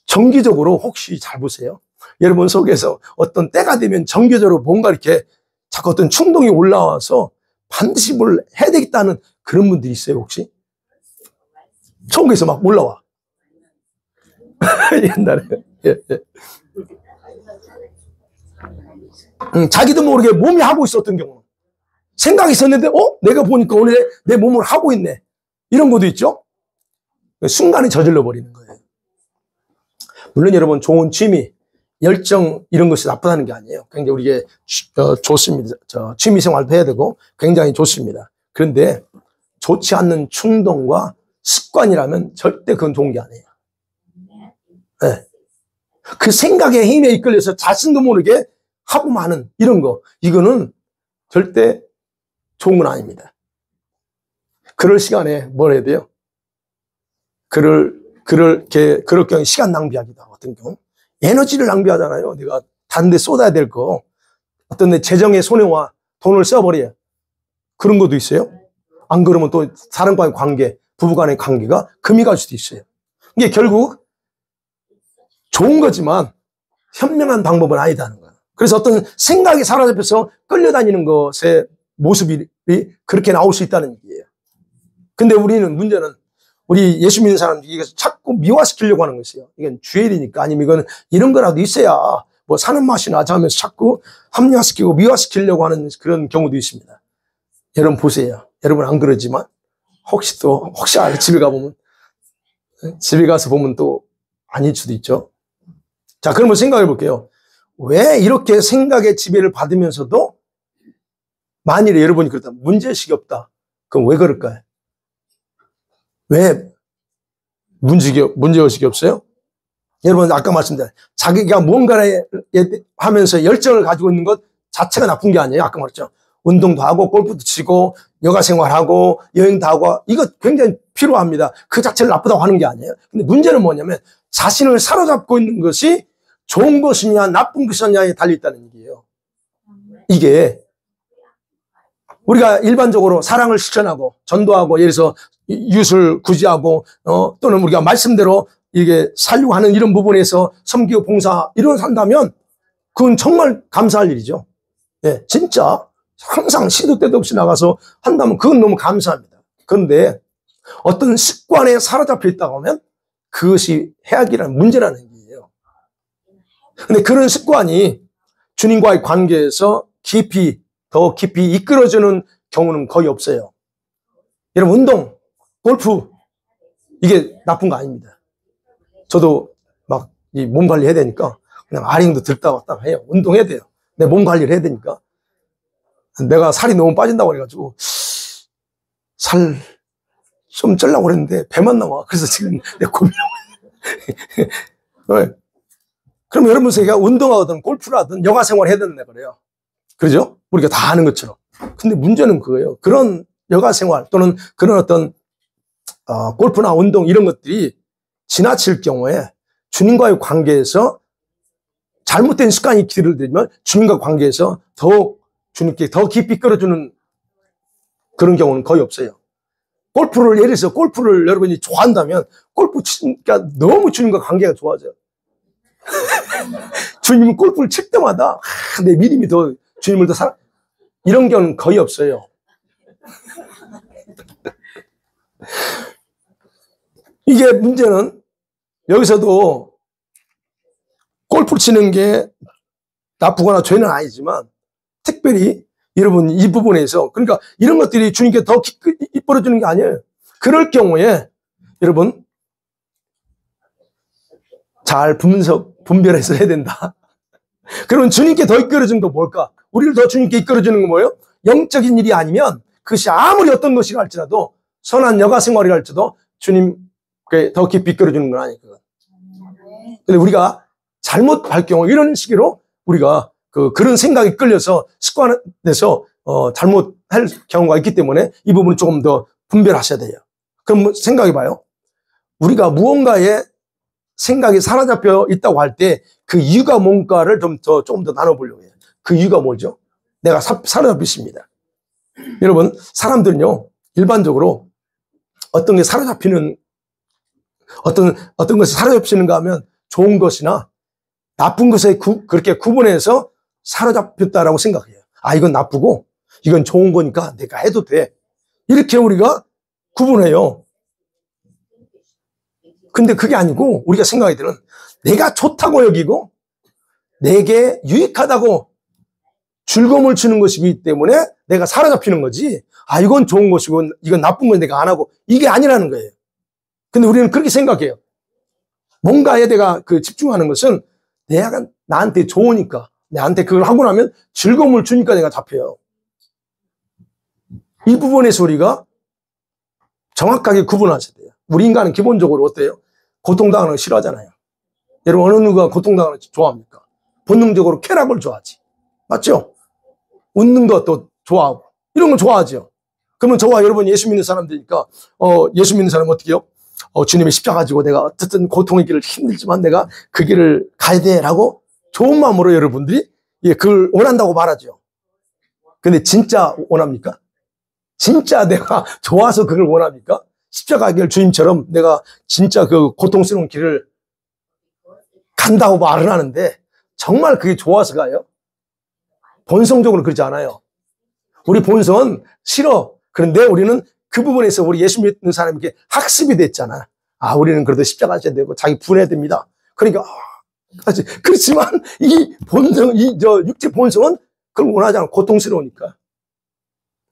정기적으로 혹시 잘 보세요. 여러분 속에서 어떤 때가 되면 정기적으로 뭔가 이렇게 자꾸 어떤 충동이 올라와서 반드시 뭘 해야 되겠다는 그런 분들이 있어요, 혹시? 속에서 막 올라와. 옛날에. 예. 자기도 모르게 몸이 하고 있었던 경우. 생각이 있었는데, 내가 보니까 오늘 내 몸을 하고 있네. 이런 것도 있죠? 순간에 저질러 버리는 거예요. 물론 여러분, 좋은 취미, 열정, 이런 것이 나쁘다는 게 아니에요. 굉장히 우리에게 좋습니다. 취미 생활도 해야 되고, 굉장히 좋습니다. 그런데, 좋지 않는 충동과 습관이라면 절대 그건 좋은 게 아니에요. 네. 그 생각의 힘에 이끌려서 자신도 모르게 하고 마는 이런 거, 이거는 절대 좋은 건 아닙니다. 그럴 시간에 뭘 해야 돼요? 그럴 경우 시간 낭비하기도 하고, 어떤 경우 에너지를 낭비하잖아요. 내가 다른 데 쏟아야 될 거, 어떤 데 재정의 손해와 돈을 써버려요. 그런 것도 있어요. 안 그러면 또 사람과의 관계, 부부간의 관계가 금이 갈 수도 있어요. 이게 결국 좋은 거지만 현명한 방법은 아니다는 거예요. 그래서 어떤 생각이 사로잡혀서 끌려다니는 것의 모습이 그렇게 나올 수 있다는 얘기예요. 근데 우리는 문제는 우리 예수 믿는 사람들이 이것을 자꾸 미화시키려고 하는 것이에요. 이건 주일이니까 아니면 이건 이런 거라도 있어야 뭐 사는 맛이 나자 하면서 자꾸 합리화시키고 미화시키려고 하는 그런 경우도 있습니다. 여러분 보세요. 여러분 안 그러지만 혹시 집에 가보면 집에 가서 보면 또 아닐 수도 있죠. 자, 그러면 생각해 볼게요. 왜 이렇게 생각의 지배를 받으면서도 만일에 여러분이 그렇다 문제의식이 없다. 그럼 왜 그럴까요? 왜 문제의식이 없어요? 여러분 아까 말씀드린 자기가 무언가를 하면서 열정을 가지고 있는 것 자체가 나쁜 게 아니에요. 아까 말했죠. 운동도 하고 골프도 치고 여가 생활하고 여행도 하고 이거 굉장히 필요합니다. 그 자체를 나쁘다고 하는 게 아니에요. 근데 문제는 뭐냐면 자신을 사로잡고 있는 것이 좋은 것이냐 나쁜 것이냐에 달려있다는 얘기예요. 이게 우리가 일반적으로 사랑을 실천하고 전도하고 예를 들어서 이웃을 구제하고 또는 우리가 말씀대로 이게 살려고 하는 이런 부분에서 섬기고 봉사 이런 산다면 그건 정말 감사할 일이죠. 예, 진짜 항상 시도 때도 없이 나가서 한다면 그건 너무 감사합니다. 그런데 어떤 습관에 사로잡혀 있다고 하면 그것이 해악이라는 문제라는 얘기예요. 근데 그런 습관이 주님과의 관계에서 더 깊이 이끌어주는 경우는 거의 없어요. 여러분 운동, 골프 이게 나쁜 거 아닙니다. 저도 막 이 몸 관리해야 되니까 그냥 아링도 들다 왔다 해요. 운동해야 돼요. 내 몸 관리를 해야 되니까. 내가 살이 너무 빠진다고 그래가지고 살 좀 ጨ려고 그랬는데 배만 나와. 그래서 지금 내가 고민하고 있어요. 그럼 여러분 제가 운동하든 골프라든 여가 생활 해야 된다 그래요. 그러죠? 우리가 다 아는 것처럼. 근데 문제는 그거예요. 그런 여가 생활 또는 그런 어떤 골프나 운동 이런 것들이 지나칠 경우에 주님과의 관계에서 잘못된 습관이 길을 들면 주님과 관계에서 주님께 더 깊이 끌어주는 그런 경우는 거의 없어요. 골프를 예를 들어서 골프를 여러분이 좋아한다면 골프 치니까 너무 주님과 관계가 좋아져요. 주님은 골프를 칠 때마다 내 믿음이 더 주님을 더 사랑 이런 경우는 거의 없어요. 이게 문제는 여기서도 골프 치는 게 나쁘거나 죄는 아니지만 특별히 여러분 이 부분에서 그러니까 이런 것들이 주님께 더 이끌어주는 게 아니에요. 그럴 경우에 여러분 잘 분별해서 해야 된다. 그러면 주님께 더 이끌어주는 건 뭘까? 우리를 더 주님께 이끌어주는 건 뭐예요? 영적인 일이 아니면 그것이 아무리 어떤 것이라 할지라도 선한 여가 생활이라 할지라도 주님께 더 깊이 이끌어주는 건 아니에요. 근데 우리가 잘못 할 경우 이런 식으로 우리가 그런 생각이 끌려서 습관에서 잘못할 경우가 있기 때문에 이 부분을 조금 더 분별하셔야 돼요. 그럼 생각해 봐요. 우리가 무언가에 생각이 사로잡혀 있다고 할 때 그 이유가 뭔가를 조금 더 나눠보려고 해요. 그 이유가 뭐죠? 내가 사로잡혀 있습니다. 여러분 사람들은요 일반적으로 어떤 게 사로잡히는 어떤 것이 사로잡히는가 하면 좋은 것이나 나쁜 것에 그렇게 구분해서 사로잡혔다라고 생각해요. 아 이건 나쁘고 이건 좋은 거니까 내가 해도 돼. 이렇게 우리가 구분해요. 근데 그게 아니고 우리가 생각할 때는 내가 좋다고 여기고 내게 유익하다고 즐거움을 주는 것이기 때문에 내가 사로잡히는 거지. 아 이건 좋은 것이고 이건 나쁜 건 내가 안 하고 이게 아니라는 거예요. 근데 우리는 그렇게 생각해요. 뭔가에 내가 집중하는 것은 내가 나한테 좋으니까 나한테 그걸 하고 나면 즐거움을 주니까 내가 잡혀요. 이 부분에서 우리가 정확하게 구분하셔야 돼요. 우리 인간은 기본적으로 어때요? 고통당하는 거 싫어하잖아요. 여러분 어느 누가 고통당하는 거 좋아합니까? 본능적으로 쾌락을 좋아하지. 맞죠? 웃는 것도 좋아하고 이런 거 좋아하죠. 그러면 저와 여러분 예수 믿는 사람들이니까 예수 믿는 사람은 어떻게 해요? 주님의 십자가 지고 내가 어쨌든 고통의 길을 힘들지만 내가 그 길을 가야 돼라고 좋은 마음으로 여러분들이 그걸 원한다고 말하죠. 근데 진짜 원합니까? 진짜 내가 좋아서 그걸 원합니까? 십자가 길 주님처럼 내가 진짜 그 고통스러운 길을 간다고 말을 하는데 정말 그게 좋아서 가요? 본성적으로 그렇지 않아요. 우리 본성은 싫어. 그런데 우리는 그 부분에서 우리 예수 믿는 사람에게 학습이 됐잖아. 아, 우리는 그래도 십자가 져야 되고 자기 분해야 됩니다. 그러니까 그렇지만 이 본성, 육체 본성은 그걸 원하지 않고 고통스러우니까.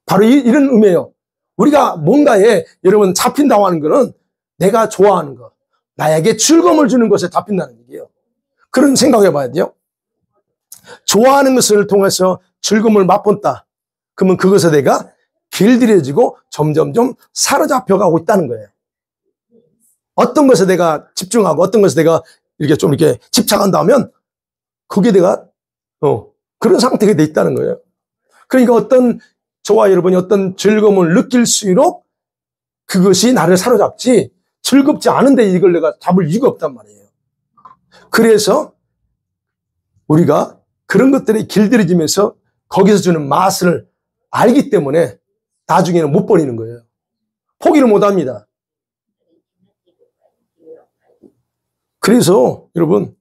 바로 이런 의미예요. 우리가 뭔가에 여러분 잡힌다고 하는 거는 내가 좋아하는 거, 나에게 즐거움을 주는 것에 잡힌다는 얘기예요. 그런 생각해 봐야 돼요. 좋아하는 것을 통해서 즐거움을 맛본다. 그러면 그것에 내가 길들여지고 점점점 사로잡혀 가고 있다는 거예요. 어떤 것에 내가 집중하고 어떤 것에 내가 이렇게 좀 이렇게 집착한다 하면 그게 내가 그런 상태가 돼 있다는 거예요. 그러니까 어떤 저와 여러분이 어떤 즐거움을 느낄수록 그것이 나를 사로잡지 즐겁지 않은데 이걸 내가 잡을 이유가 없단 말이에요. 그래서 우리가 그런 것들이 길들여지면서 거기서 주는 맛을 알기 때문에 나중에는 못 버리는 거예요. 포기를 못 합니다. 그래서 여러분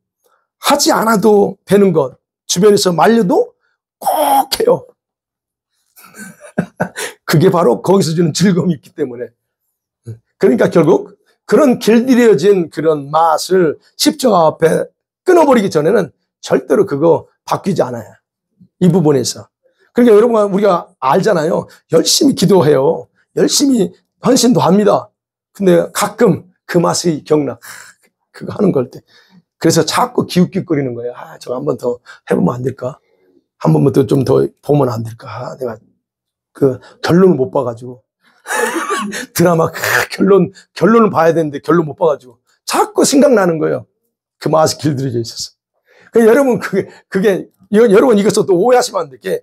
하지 않아도 되는 것 주변에서 말려도 꼭 해요. 그게 바로 거기서 주는 즐거움이 있기 때문에. 그러니까 결국 그런 길들여진 그런 맛을 십자가 앞에 끊어버리기 전에는 절대로 그거 바뀌지 않아요. 이 부분에서. 그러니까 여러분 우리가 알잖아요. 열심히 기도해요. 열심히 헌신도 합니다. 근데 가끔 그 맛이 기억나. 그거 하는 걸 때. 그래서 자꾸 기웃기웃거리는 거예요. 아, 저거 한 번 더 해보면 안 될까? 한 번만 더 좀 더 보면 안 될까? 내가 그 결론을 못 봐가지고. 드라마 결론을 봐야 되는데 결론 못 봐가지고. 자꾸 생각나는 거예요. 그 맛이 길들여져 있어서. 그러니까 여러분, 여러분 이것도 또 오해하시면 안 될 게,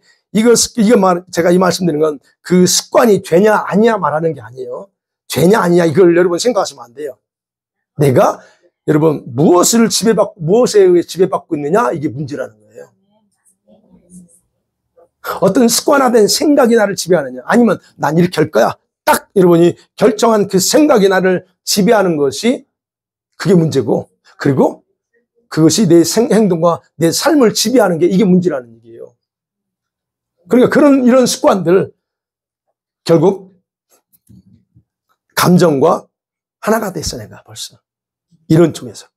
제가 이 말씀드리는 건 그 습관이 죄냐 아니냐 말하는 게 아니에요. 죄냐 아니냐 이걸 여러분 생각하시면 안 돼요. 내가 여러분 무엇에 의해 지배받고 있느냐 이게 문제라는 거예요. 어떤 습관화된 생각이 나를 지배하느냐 아니면 난 이렇게 할 거야. 딱 여러분이 결정한 그 생각이 나를 지배하는 것이 그게 문제고 그리고 그것이 내 행동과 내 삶을 지배하는 게 이게 문제라는 얘기예요. 그러니까 이런 습관들 결국 감정과 하나가 됐어 내가 벌써. 이런 쪽에서.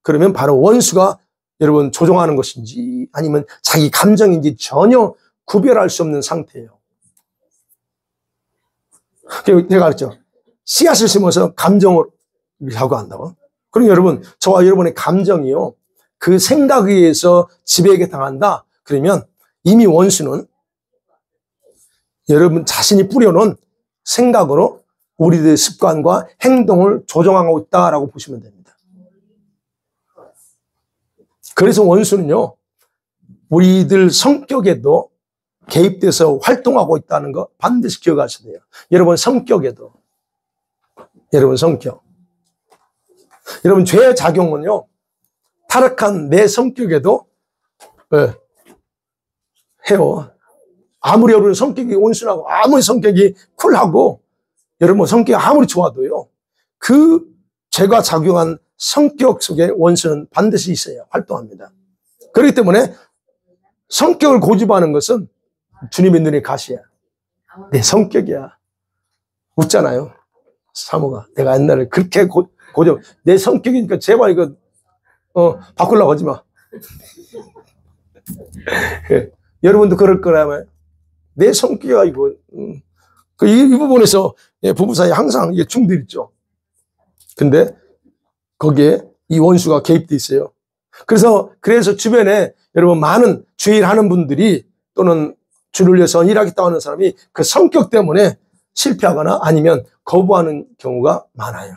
그러면 바로 원수가 여러분 조종하는 것인지 아니면 자기 감정인지 전혀 구별할 수 없는 상태예요. 제가 그랬죠. 씨앗을 심어서 감정을 하고 한다고. 그럼 여러분 저와 여러분의 감정이요. 그 생각에 의해서 지배에게 당한다. 그러면 이미 원수는 여러분 자신이 뿌려놓은 생각으로 우리들의 습관과 행동을 조정하고 있다라고 보시면 됩니다. 그래서 원수는요, 우리들 성격에도 개입돼서 활동하고 있다는 거 반드시 기억하셔야 돼요. 여러분 성격에도. 여러분 성격. 여러분 죄의 작용은요, 타락한 내 성격에도 해요. 아무리 여러분 성격이 온순하고 아무리 성격이 쿨하고 여러분 성격이 아무리 좋아도요. 그 죄가 작용한 성격 속에 원수는 반드시 있어요. 활동합니다. 그렇기 때문에 성격을 고집하는 것은 주님의 눈에 가시야. 내 성격이야. 웃잖아요. 사모가. 내가 옛날에 그렇게 고집. 내 성격이니까 제발 이거 바꾸려고 하지 마. 여러분도 그럴 거라면 내 성격이야 이거. 이 부분에서 부부 사이에 항상 이게 충돌 있죠. 근데 거기에 이 원수가 개입돼 있어요. 그래서 주변에 여러분 많은 주일 하는 분들이 또는 주를 위해서 일하겠다고 하는 사람이 그 성격 때문에 실패하거나 아니면 거부하는 경우가 많아요.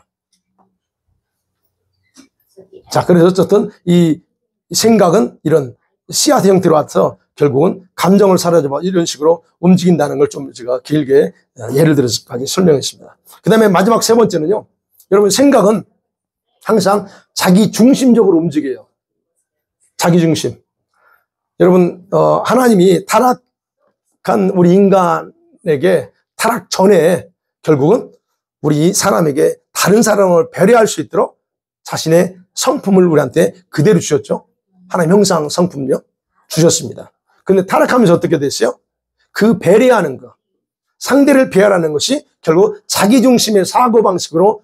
자, 그래서 어쨌든 이 생각은 이런 씨앗의 형태로 와서 결국은 감정을 사로잡아 이런 식으로 움직인다는 걸 좀 제가 길게 예를 들어서까지 설명했습니다. 그 다음에 마지막 세 번째는요. 여러분 생각은 항상 자기 중심적으로 움직여요. 자기 중심. 여러분 하나님이 타락한 우리 인간에게 타락 전에 결국은 우리 사람에게 다른 사람을 배려할 수 있도록 자신의 성품을 우리한테 그대로 주셨죠. 하나님 형상 성품요 주셨습니다. 근데 타락하면서 어떻게 됐어요? 그 배려하는 것, 상대를 배려하는 것이 결국 자기중심의 사고방식으로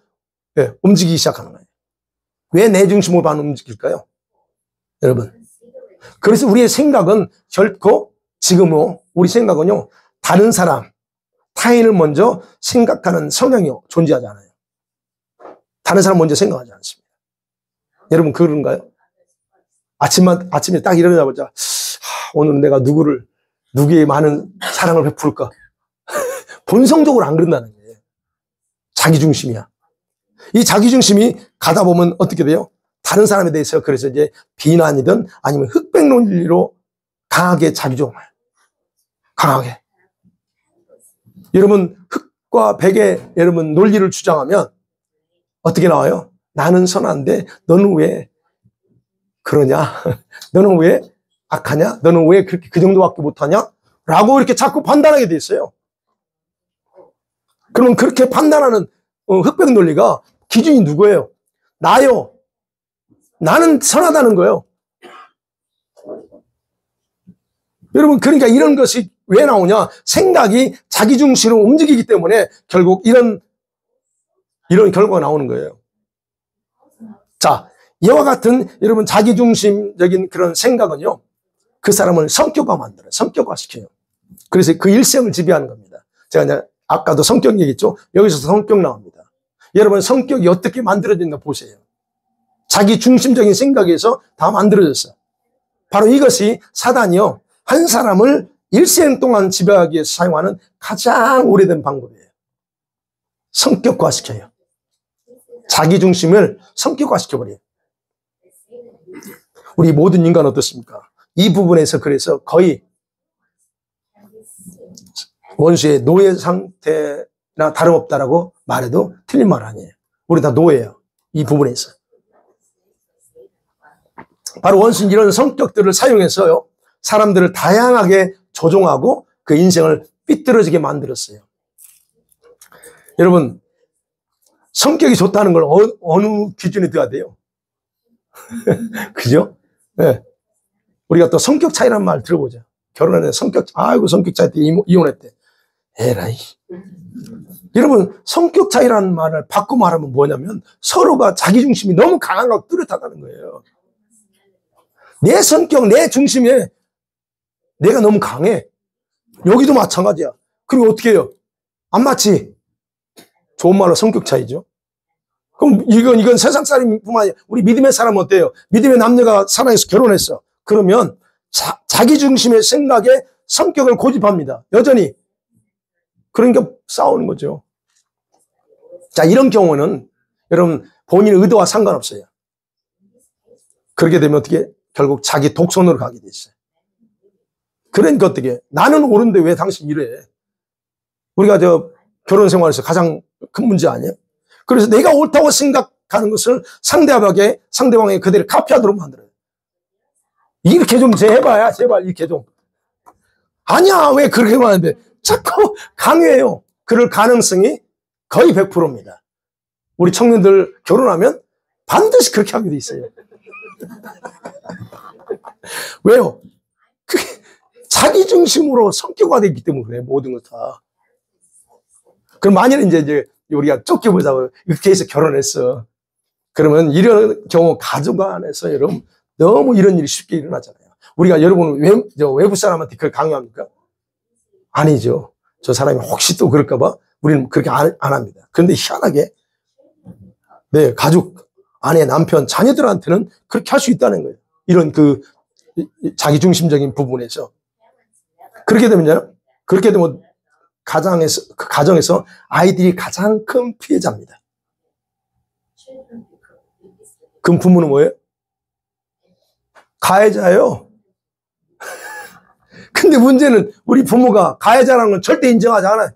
움직이기 시작하는 거예요. 왜 내 중심으로 안 움직일까요? 여러분. 그래서 우리의 생각은 결코 지금은 우리 생각은요, 다른 사람, 타인을 먼저 생각하는 성향이 존재하지 않아요. 다른 사람 먼저 생각하지 않습니다. 여러분, 그런가요? 아침에 딱 일어나자마자, 오늘은 내가 누구에게 많은 사랑을 베풀까? 본성적으로 안 그런다는 거예요. 자기중심이야. 이 자기중심이 가다 보면 어떻게 돼요? 다른 사람에 대해서 그래서 이제 비난이든 아니면 흑백론리로 강하게 자기중심을. 강하게. 여러분, 흑과 백의 여러분 논리를 주장하면 어떻게 나와요? 나는 선한데 너는 왜 그러냐? 너는 왜 악하냐? 너는 왜 그렇게 그 정도밖에 못하냐? 라고 이렇게 자꾸 판단하게 돼 있어요. 그러면 그렇게 판단하는 흑백 논리가 기준이 누구예요? 나요. 나는 선하다는 거예요. 여러분, 그러니까 이런 것이 왜 나오냐? 생각이 자기중심으로 움직이기 때문에 결국 이런 결과가 나오는 거예요. 자, 이와 같은 여러분 자기중심적인 그런 생각은요, 그 사람을 성격화 만들어요. 성격화 시켜요. 그래서 그 일생을 지배하는 겁니다. 제가 이제 아까도 성격 얘기했죠? 여기서 성격 나옵니다. 여러분, 성격이 어떻게 만들어졌나 보세요. 자기중심적인 생각에서 다 만들어졌어요. 바로 이것이 사단이요, 한 사람을 일생 동안 지배하기 위해서 사용하는 가장 오래된 방법이에요. 성격화시켜요. 자기중심을 성격화시켜버려요. 우리 모든 인간 어떻습니까? 이 부분에서 그래서 거의 원수의 노예 상태나 다름없다라고 말해도 틀린 말 아니에요. 우리 다 노예예요. 이 부분에서. 바로 원수는 이런 성격들을 사용해서요, 사람들을 다양하게 조종하고 그 인생을 삐뚤어지게 만들었어요. 여러분, 성격이 좋다는 걸 어느 기준에 둬야 돼요? 그죠? 네. 우리가 또 성격 차이라는 말 들어보자. 결혼했는데 성격 차이 때문에 이혼했대. 에라이. 여러분, 성격 차이라는 말을 바꿔 말하면 뭐냐면 서로가 자기중심이 너무 강한 거 뚜렷하다는 거예요. 내 성격, 내 중심에 내가 너무 강해. 여기도 마찬가지야. 그리고 어떻게 해요? 안 맞지? 좋은 말로 성격 차이죠. 그럼 이건 세상 사람뿐만 아니라 우리 믿음의 사람은 어때요? 믿음의 남녀가 사랑해서 결혼했어. 그러면 자기중심의 생각에 성격을 고집합니다. 여전히. 그러니까 싸우는 거죠. 자, 이런 경우는 여러분 본인의 의도와 상관없어요. 그렇게 되면 어떻게? 결국 자기 독선으로 가게 돼 있어요. 그러니까 어떻게? 나는 옳은데 왜 당신 이래? 우리가 결혼 생활에서 가장 큰 문제 아니에요? 그래서 내가 옳다고 생각하는 것을 상대방의 그대로 카피하도록 만들어요. 이렇게 좀 해봐야, 제발, 이렇게 좀. 아니야, 왜 그렇게 하는데? 자꾸 강요해요. 그럴 가능성이 거의 100%입니다. 우리 청년들 결혼하면 반드시 그렇게 하게 돼 있어요. 왜요? 그게 자기중심으로 성격화되어 있기 때문에 그래, 모든 것 다. 그럼 만약에 이제 우리가 쫓겨보자고 이렇게 해서 결혼했어. 그러면 이런 경우 가족 안에서 여러분 너무 이런 일이 쉽게 일어나잖아요. 우리가 여러분 외부 사람한테 그걸 강요합니까? 아니죠. 저 사람이 혹시 또 그럴까봐 우리는 그렇게 안 합니다. 그런데 희한하게 네, 가족, 아내, 남편, 자녀들한테는 그렇게 할 수 있다는 거예요. 이런 그 자기중심적인 부분에서. 그렇게 되면 가정에서 아이들이 가장 큰 피해자입니다. 그럼 부모는 뭐예요? 가해자예요. 근데 문제는 우리 부모가 가해자라는 건 절대 인정하지 않아요.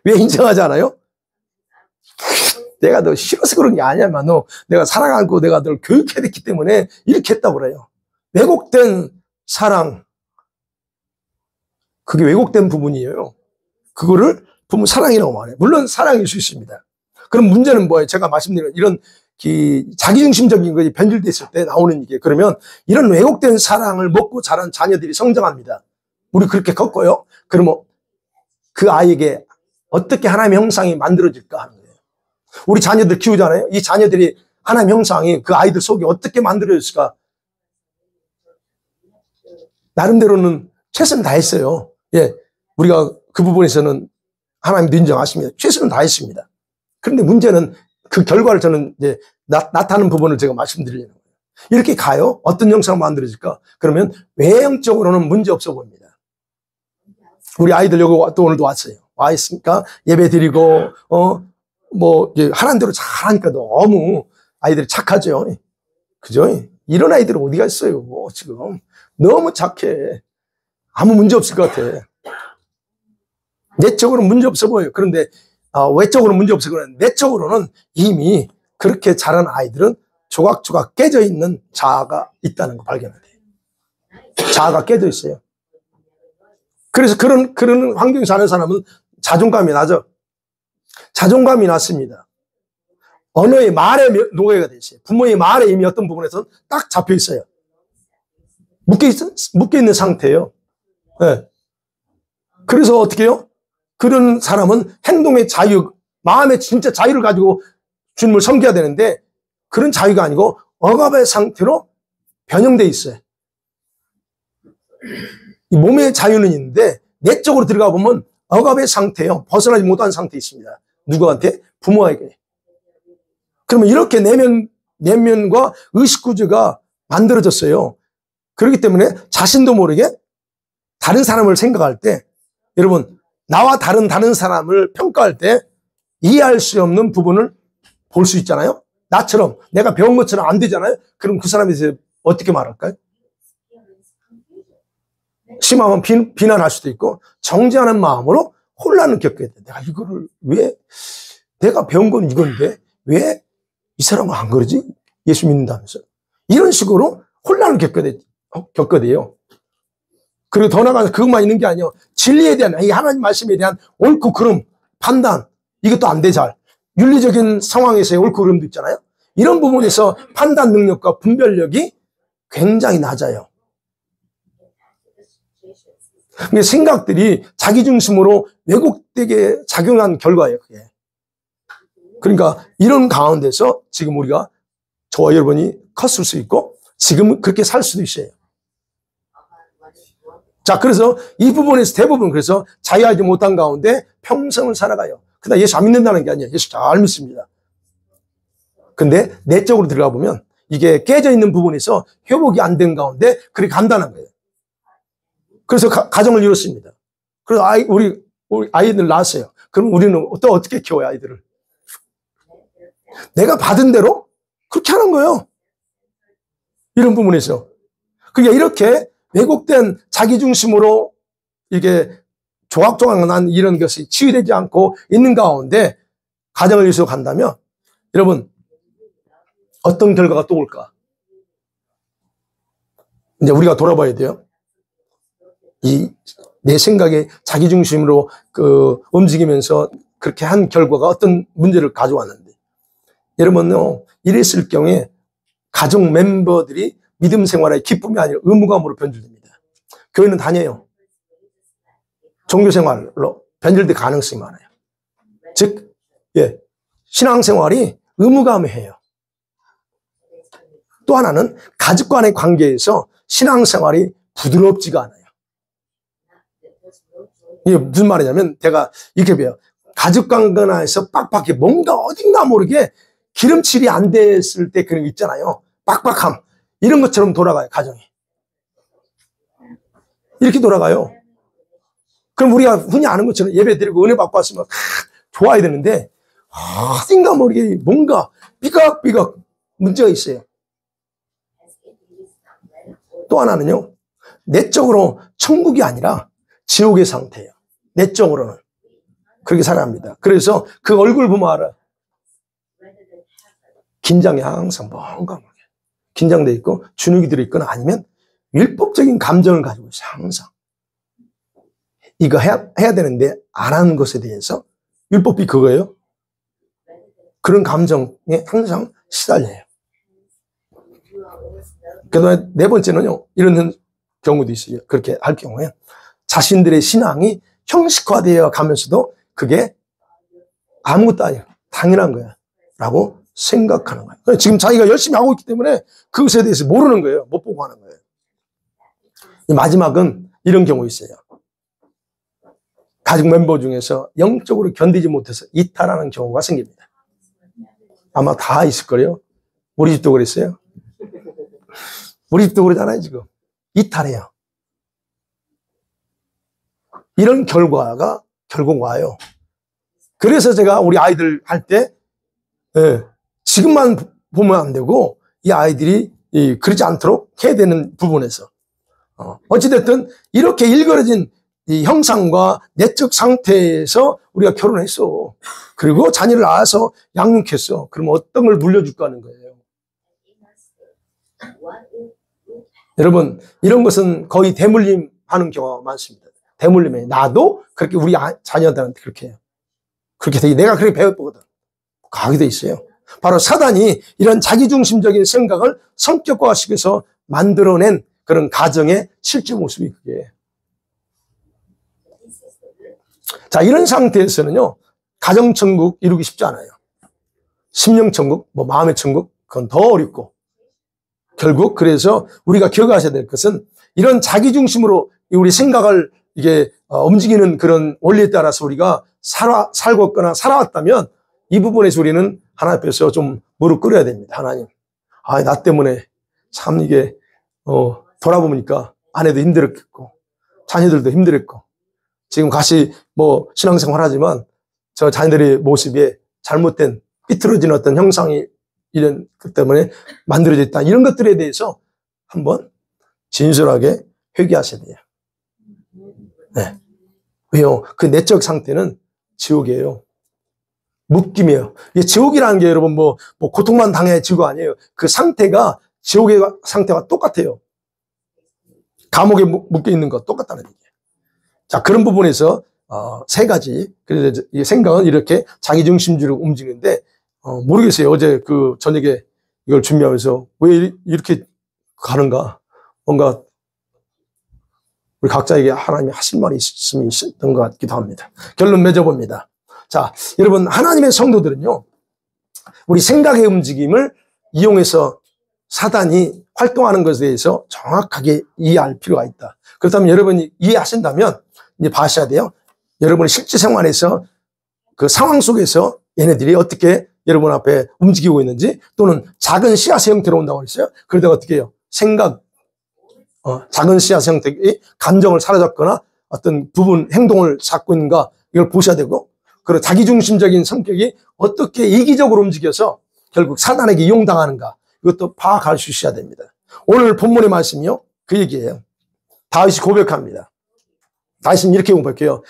왜 인정하지 않아요? 내가 너 싫어서 그런 게 아니야만 내가 사랑하고 내가 널 교육해야 됐기 때문에 이렇게 했다고 그래요. 왜곡된 사랑, 그게 왜곡된 부분이에요. 그거를 부모 사랑이라고 말해요. 물론 사랑일 수 있습니다. 그럼 문제는 뭐예요? 제가 말씀드린 이런 자기중심적인 것이 변질됐을 때 나오는 이게, 그러면 이런 왜곡된 사랑을 먹고 자란 자녀들이 성장합니다. 우리 그렇게 컸고요. 그러면 그 아이에게 어떻게 하나님의 형상이 만들어질까 하는 거예요. 우리 자녀들 키우잖아요. 이 자녀들이 하나님의 형상이 그 아이들 속에 어떻게 만들어질까? 나름대로는 최선을 다했어요. 예, 우리가 그 부분에서는 하나님도 인정하십니다. 최선을 다했습니다. 그런데 문제는 그 결과를 저는 이제 나타나는 부분을 제가 말씀드리려는 거예요. 이렇게 가요? 어떤 형상을 만들어질까? 그러면 외형적으로는 문제 없어 보입니다. 우리 아이들 여기 또 오늘도 왔어요. 와 있으니까 예배 드리고, 하나님대로 잘하니까 너무 아이들이 착하죠. 그죠? 이런 아이들은 어디가 있어요, 지금. 너무 착해. 아무 문제 없을 것 같아. 내적으로는 문제 없어 보여요. 그런데, 외적으로는 문제 없어 보여요. 내적으로는 이미 그렇게 자란 아이들은 조각조각 깨져 있는 자아가 있다는 거 발견해야 돼요. 자아가 깨져 있어요. 그래서 그런 환경에 사는 사람은 자존감이 나죠. 자존감이 낮습니다. 언어의 말에 노예가 돼 있어요. 부모의 말에 이미 어떤 부분에서는 딱 잡혀 있어요. 묶여 있는 상태예요. 네. 그래서 어떻게 해요? 그런 사람은 행동의 자유, 마음의 진짜 자유를 가지고 주님을 섬겨야 되는데 그런 자유가 아니고 억압의 상태로 변형돼 있어요. 이 몸의 자유는 있는데 내적으로 들어가 보면 억압의 상태예요. 벗어나지 못한 상태에 있습니다. 누구한테? 부모에게. 그러면 이렇게 내면과 의식구조가 만들어졌어요. 그렇기 때문에 자신도 모르게 다른 사람을 생각할 때, 여러분, 나와 다른 사람을 평가할 때 이해할 수 없는 부분을 볼 수 있잖아요. 나처럼 내가 배운 것처럼 안 되잖아요. 그럼 그 사람에 대해서 어떻게 말할까요? 심하면 비난할 수도 있고 정죄하는 마음으로 혼란을 겪게 돼. 내가 이거를 왜, 내가 배운 건 이건데 왜 이 사람은 안 그러지? 예수 믿는다면서. 이런 식으로 혼란을 겪게 돼요. 그리고 더 나아가서 그것만 있는 게 아니에요. 진리에 대한, 이 하나님 말씀에 대한 옳고 그름, 판단, 이것도 안 돼, 잘. 윤리적인 상황에서의 옳고 그름도 있잖아요. 이런 부분에서 판단 능력과 분별력이 굉장히 낮아요. 생각들이 자기중심으로 왜곡되게 작용한 결과예요, 그게. 그러니까 이런 가운데서 지금 우리가, 저와 여러분이 컸을 수 있고 지금 그렇게 살 수도 있어요. 자, 그래서 이 부분에서 대부분 그래서 자유하지 못한 가운데 평생을 살아가요. 그러나 예수 안 믿는다는 게 아니에요. 예수 잘 믿습니다. 근데 내적으로 들어가 보면 이게 깨져 있는 부분에서 회복이 안 된 가운데 그렇게 간다는 거예요. 그래서 가정을 이뤘습니다. 그래서 우리 아이들 낳았어요. 그럼 우리는 또 어떻게 키워요, 아이들을? 내가 받은 대로 그렇게 하는 거예요. 이런 부분에서. 그러니까 이렇게 왜곡된 자기중심으로 이게 조각조각난 이런 것이 치유되지 않고 있는 가운데 가정을 이루어 간다면 여러분 어떤 결과가 또 올까? 이제 우리가 돌아봐야 돼요. 내 생각에 자기중심으로 움직이면서 그렇게 한 결과가 어떤 문제를 가져왔는데 여러분요, 이랬을 경우에 가족 멤버들이 믿음 생활의 기쁨이 아니라 의무감으로 변질됩니다. 교회는 다녀요. 종교 생활로 변질될 가능성이 많아요. 즉, 신앙생활이 의무감이에요. 또 하나는 가족 간의 관계에서 신앙생활이 부드럽지가 않아요. 이게 무슨 말이냐면 제가 이렇게 배워요. 가족 관계에서 빡빡해 뭔가 어딘가 모르게 기름칠이 안 됐을 때 그런 거 있잖아요. 빡빡함. 이런 것처럼 돌아가요, 가정이. 이렇게 돌아가요. 그럼 우리가 흔히 아는 것처럼 예배 드리고 은혜 받고 왔으면 좋아야 되는데 어딘가 모르게 뭔가 삐걱삐걱 문제가 있어요. 또 하나는요, 내적으로 천국이 아니라 지옥의 상태예요. 내적으로는. 그렇게 살아갑니다. 그래서 그 얼굴 보면 알아. 긴장이 항상 뭔가 모르게 긴장돼 있고 주눅이 들어있거나 아니면 율법적인 감정을 가지고 있어요. 항상. 이거 해야 되는데 안 하는 것에 대해서 율법이 그거예요. 그런 감정에 항상 시달려요. 그다음에 네 번째는요, 이런 경우도 있어요. 그렇게 할 경우에 자신들의 신앙이 형식화되어 가면서도 그게 아무것도 아니야. 당연한 거야. 라고 생각하는 거예요. 지금 자기가 열심히 하고 있기 때문에 그것에 대해서 모르는 거예요. 못 보고 하는 거예요. 마지막은 이런 경우 있어요. 가족 멤버 중에서 영적으로 견디지 못해서 이탈하는 경우가 생깁니다. 아마 다 있을 거예요. 우리 집도 그랬어요. 우리 집도 그러잖아요, 지금. 이탈해요. 이런 결과가 결국 와요. 그래서 제가 우리 아이들 할 때, 지금만 보면 안 되고, 이 아이들이 그러지 않도록 해야 되는 부분에서. 어찌됐든, 이렇게 일그러진 이 형상과 내적 상태에서 우리가 결혼했어. 그리고 자녀를 낳아서 양육했어. 그러면 어떤 걸 물려줄까 하는 거예요. 여러분, 이런 것은 거의 대물림 하는 경우가 많습니다. 대물림에 나도 그렇게 우리 자녀들한테 그렇게 해요. 그렇게 돼. 내가 그렇게 배웠거든. 가게 돼 있어요. 바로 사단이 이런 자기중심적인 생각을 성격화시켜서 만들어낸 그런 가정의 실제 모습이 그게. 자, 이런 상태에서는요, 가정천국 이루기 쉽지 않아요. 심령천국, 마음의 천국, 그건 더 어렵고. 결국, 그래서 우리가 기억하셔야 될 것은 이런 자기중심으로 우리 생각을 이게 움직이는 그런 원리에 따라서 우리가 살고 있거나 살아왔다면 이 부분에서 우리는 하나님 앞에서 좀 무릎 꿇어야 됩니다. 하나님. 나 때문에 참 이게, 돌아보니까 아내도 힘들었겠고, 자녀들도 힘들었고, 지금 같이 신앙생활 하지만 저 자녀들의 모습에 잘못된 삐뚤어진 어떤 형상이 이런 것 때문에 만들어져 있다. 이런 것들에 대해서 한번 진솔하게 회개하셔야 돼요. 네. 왜요? 그 내적 상태는 지옥이에요. 묶임이에요. 이게 지옥이라는 게 여러분 고통만 당해야 지옥 아니에요. 그 상태가 지옥의 상태와 똑같아요. 감옥에 묶여 있는 거 똑같다는 얘기예요. 자, 그런 부분에서 세 가지. 그래서 이 생각은 이렇게 자기중심주의로 움직이는데 모르겠어요. 어제 그 저녁에 이걸 준비하면서 왜 이렇게 가는가? 뭔가 우리 각자에게 하나님이 하실 말이 있으면 있었던 것 같기도 합니다. 결론 맺어봅니다. 자, 여러분, 하나님의 성도들은요, 우리 생각의 움직임을 이용해서 사단이 활동하는 것에 대해서 정확하게 이해할 필요가 있다. 그렇다면 여러분이 이해하신다면 이제 봐셔야 돼요. 여러분의 실제 생활에서 그 상황 속에서 얘네들이 어떻게 여러분 앞에 움직이고 있는지, 또는 작은 씨앗의 형태로 온다고 했어요. 그러다가 어떻게 해요? 생각, 작은 씨앗 형태의 감정을 사로잡거나 어떤 부분 행동을 갖고 있는가, 이걸 보셔야 되고, 그리고 자기중심적인 성격이 어떻게 이기적으로 움직여서 결국 사단에게 이용당하는가, 이것도 파악할 수 있어야 됩니다. 오늘 본문의 말씀이요, 그 얘기예요. 다윗이 고백합니다. 다윗은 이렇게 고백해요.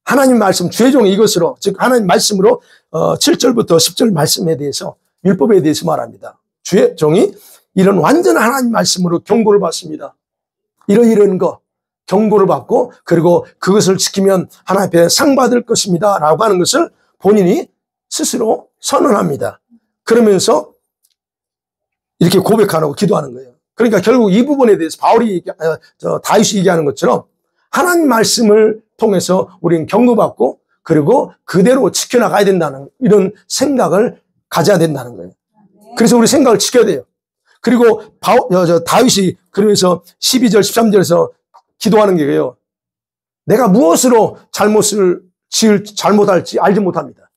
하나님 말씀, 주의 종이 이것으로, 즉 하나님 말씀으로 7절부터 10절 말씀에 대해서, 율법에 대해서 말합니다. 주의 종이 이런 완전한 하나님 말씀으로 경고를 받습니다. 이런 거 경고를 받고, 그리고 그것을 지키면 하나님 앞에 상 받을 것입니다 라고 하는 것을 본인이 스스로 선언합니다. 그러면서 이렇게 고백하고 기도하는 거예요. 그러니까 결국 이 부분에 대해서 다윗이 얘기하는 것처럼 하나님 말씀을 통해서 우리는 경고받고, 그리고 그대로 지켜나가야 된다는 이런 생각을 가져야 된다는 거예요. 그래서 우리 생각을 지켜야 돼요. 그리고 다윗이 그러면서 12절, 13절에서 기도하는 게요, 내가 무엇으로 잘못할지 알지 못합니다.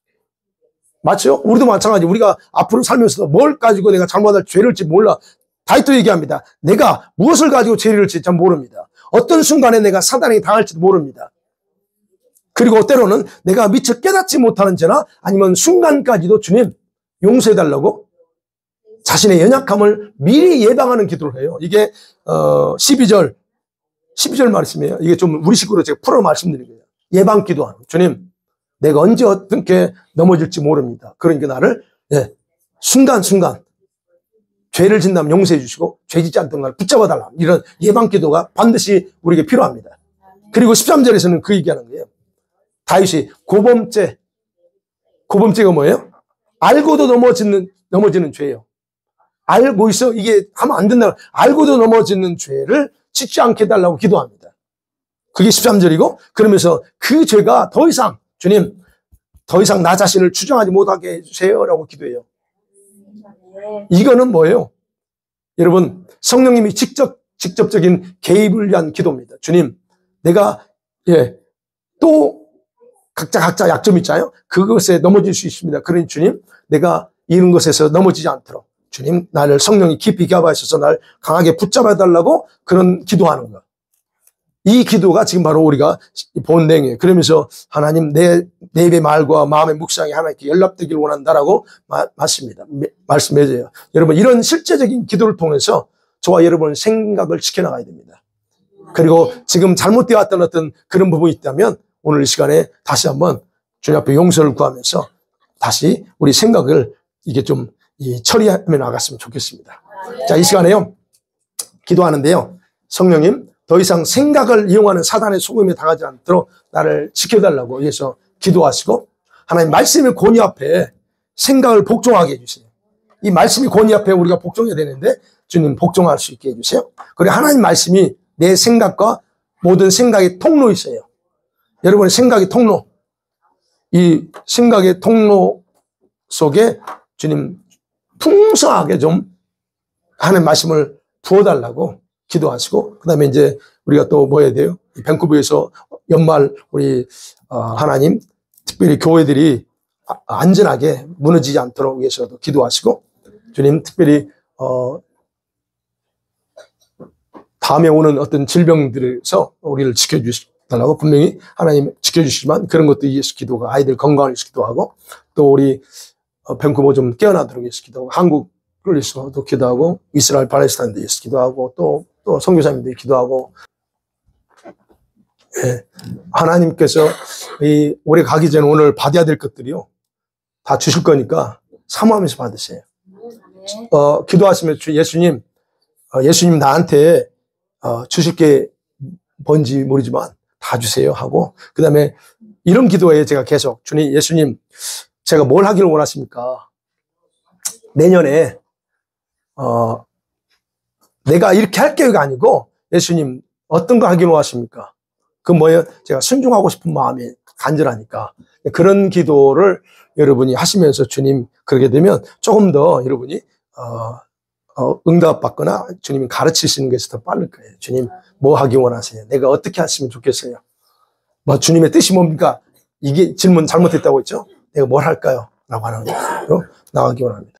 맞죠? 우리도 마찬가지. 우리가 앞으로 살면서도 뭘 가지고 내가 잘못할 죄를 지 몰라. 다윗도 얘기합니다. 내가 무엇을 가지고 죄를 질지 잘 모릅니다. 어떤 순간에 내가 사단에게 당할지도 모릅니다. 그리고 때로는 내가 미처 깨닫지 못하는 죄나 아니면 순간까지도 주님 용서해달라고 자신의 연약함을 미리 예방하는 기도를 해요. 이게 12절 말씀이에요. 이게 좀 우리식으로 제가 풀어 말씀드린 거예요. 예방 기도하는. 주님, 내가 언제 어떻게 넘어질지 모릅니다. 그러니까 나를 순간순간 죄를 진다면 용서해 주시고 죄 짓지 않던 걸 붙잡아 달라. 이런 예방 기도가 반드시 우리에게 필요합니다. 그리고 13절에서는 그 얘기하는 거예요. 다윗이 고범죄가 뭐예요? 알고도 넘어지는 죄예요. 알고 있어 이게 하면 안 된다. 알고도 넘어지는 죄를 짓지 않게 해달라고 기도합니다. 그게 13절이고, 그러면서 그 죄가 더 이상, 주님, 더 이상 나 자신을 추정하지 못하게 해주세요라고 기도해요. 이거는 뭐예요? 여러분, 성령님이 직접적인 개입을 위한 기도입니다. 주님, 내가, 또 각자 약점이 있잖아요. 그것에 넘어질 수 있습니다. 그러니 주님, 내가 이런 것에서 넘어지지 않도록 주님, 나를 성령이 깊이 갸바하셔서 날 강하게 붙잡아 달라고 그런 기도하는 것. 이 기도가 지금 바로 우리가 본 내용이에요. 그러면서 하나님, 내 입의 말과 마음의 묵상이 하나님께 연락되기를 원한다라고 말씀해줘요. 여러분, 이런 실제적인 기도를 통해서 저와 여러분의 생각을 지켜나가야 됩니다. 그리고 지금 잘못되었던 어떤 그런 부분이 있다면 오늘 이 시간에 다시 한번 주님 앞에 용서를 구하면서 다시 우리 생각을 이게 좀 처리하며 나갔으면 좋겠습니다. 자, 이 시간에요, 기도하는데요, 성령님, 더 이상 생각을 이용하는 사단의 속임에 당하지 않도록 나를 지켜달라고 해서 기도하시고, 하나님 말씀의 권위 앞에 생각을 복종하게 해주세요. 이 말씀이 권위 앞에 우리가 복종해야 되는데 주님 복종할 수 있게 해주세요. 그리고 하나님 말씀이 내 생각과 모든 생각의 통로 있어요. 여러분의 생각의 통로, 이 생각의 통로 속에 주님 풍성하게 좀 하는 말씀을 부어달라고 기도하시고, 그 다음에 이제 우리가 또 뭐 해야 돼요? 밴쿠버에서 연말 우리 하나님 특별히 교회들이 안전하게 무너지지 않도록 위해서도 기도하시고, 주님 특별히 다음에 오는 어떤 질병들에서 우리를 지켜주시달라고 분명히 하나님 지켜주시지만 그런 것도 위해서 기도가, 아이들 건강을 위해서 기도하고, 또 우리 밴쿠버 좀 깨어나도록 위해서 기도하고, 한국을 위해서도 기도하고, 이스라엘 팔레스타인에 위해서 기도하고, 또 선교사님들이 기도하고, 하나님께서 이 올해 가기 전에 오늘 받아야 될 것들이요 다 주실 거니까 사모하면서 받으세요. 기도하시면 예수님 나한테 주실 게 뭔지 모르지만 다 주세요 하고, 그 다음에 이런 기도에 제가 계속 주님, 예수님, 제가 뭘 하기를 원하십니까? 내년에 내가 이렇게 할 계획이 아니고 예수님 어떤 거 하기를 원하십니까? 그 뭐예요? 제가 순종하고 싶은 마음이 간절하니까 그런 기도를 여러분이 하시면서 주님 그러게 되면 조금 더 여러분이 응답받거나 주님이 가르치시는 것이 더 빠를 거예요. 주님 뭐 하기 원하세요? 내가 어떻게 하시면 좋겠어요? 뭐 주님의 뜻이 뭡니까? 이게 질문 잘못했다고 했죠? 내가 뭘 할까요? 라고 하는 거로 나가기 원합니다.